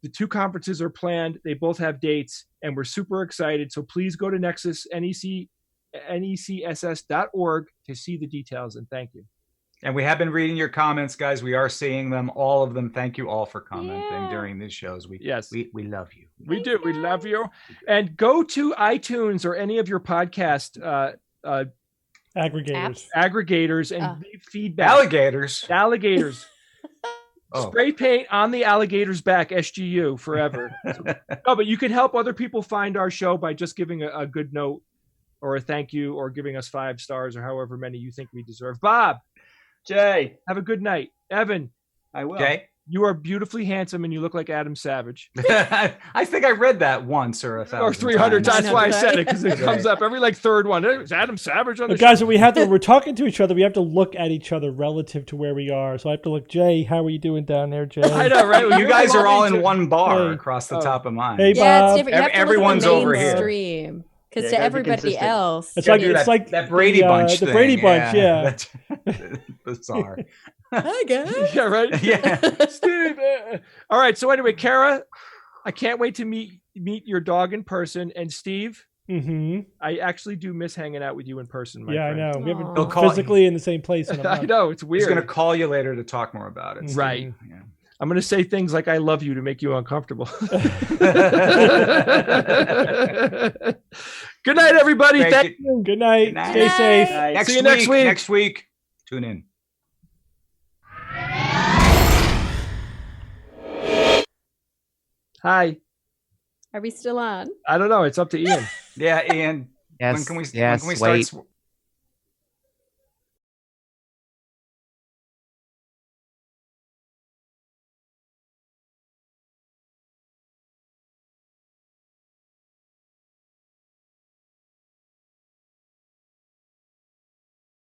the 2 conferences are planned. They both have dates, and we're super excited. So please go to Nexus, necss.org to see the details. And thank you. And we have been reading your comments, guys. We are seeing them, all of them. Thank you all for commenting Yeah. during these shows. Yes. we love you. We do. We love you. And go to iTunes or any of your podcast Aggregators. aggregators and leave feedback. Alligators. Alligators. Oh. Spray paint on the alligator's back, SGU, forever. No, but you can help other people find our show by just giving a good note or a thank you or giving us 5 stars or however many you think we deserve. Bob, Jay, have a good night. Evan, I will. Okay. You are beautifully handsome, and you look like Adam Savage. I think I read that once or 1,000 Or 300 times. times. That's why I said it, because it Right. comes up every like third one. It's Adam Savage on the But guys, show. when we're talking to each other, we have to look at each other relative to where we are. So I have to look, Jay, how are you doing down there, Jay? I know, right? You guys are all in one bar Hey. across the Oh. top of mine. Hey, Yeah, it's Bob. different. You have to Everyone's look at the over here. mainstream. Because Yeah, to you gotta be everybody consistent. else, It's Yeah, like dude, it's like that Brady Bunch the thing. Brady Bunch, yeah. That's bizarre. hi guys. Yeah, right. Yeah. Steve. All right. So anyway, Kara, I can't wait to meet your dog in person. And Steve, Mm-hmm. I actually do miss hanging out with you in person. My Yeah, friend. I know. We haven't Aw. been He'll call- physically in the same place in a I month. know it's He's weird. going to call you later to talk more about it. Steve. Right. Yeah. I'm going to say things like "I love you" to make you uncomfortable. Good night, everybody. Thank Thank you. Good night. Good night. Stay Good safe. night. Next See you week, next week. Next week. Tune in. Hi. Are we still on? I don't know. It's up to Ian. Yeah, Ian. Yes. When can we yes. start? Wait.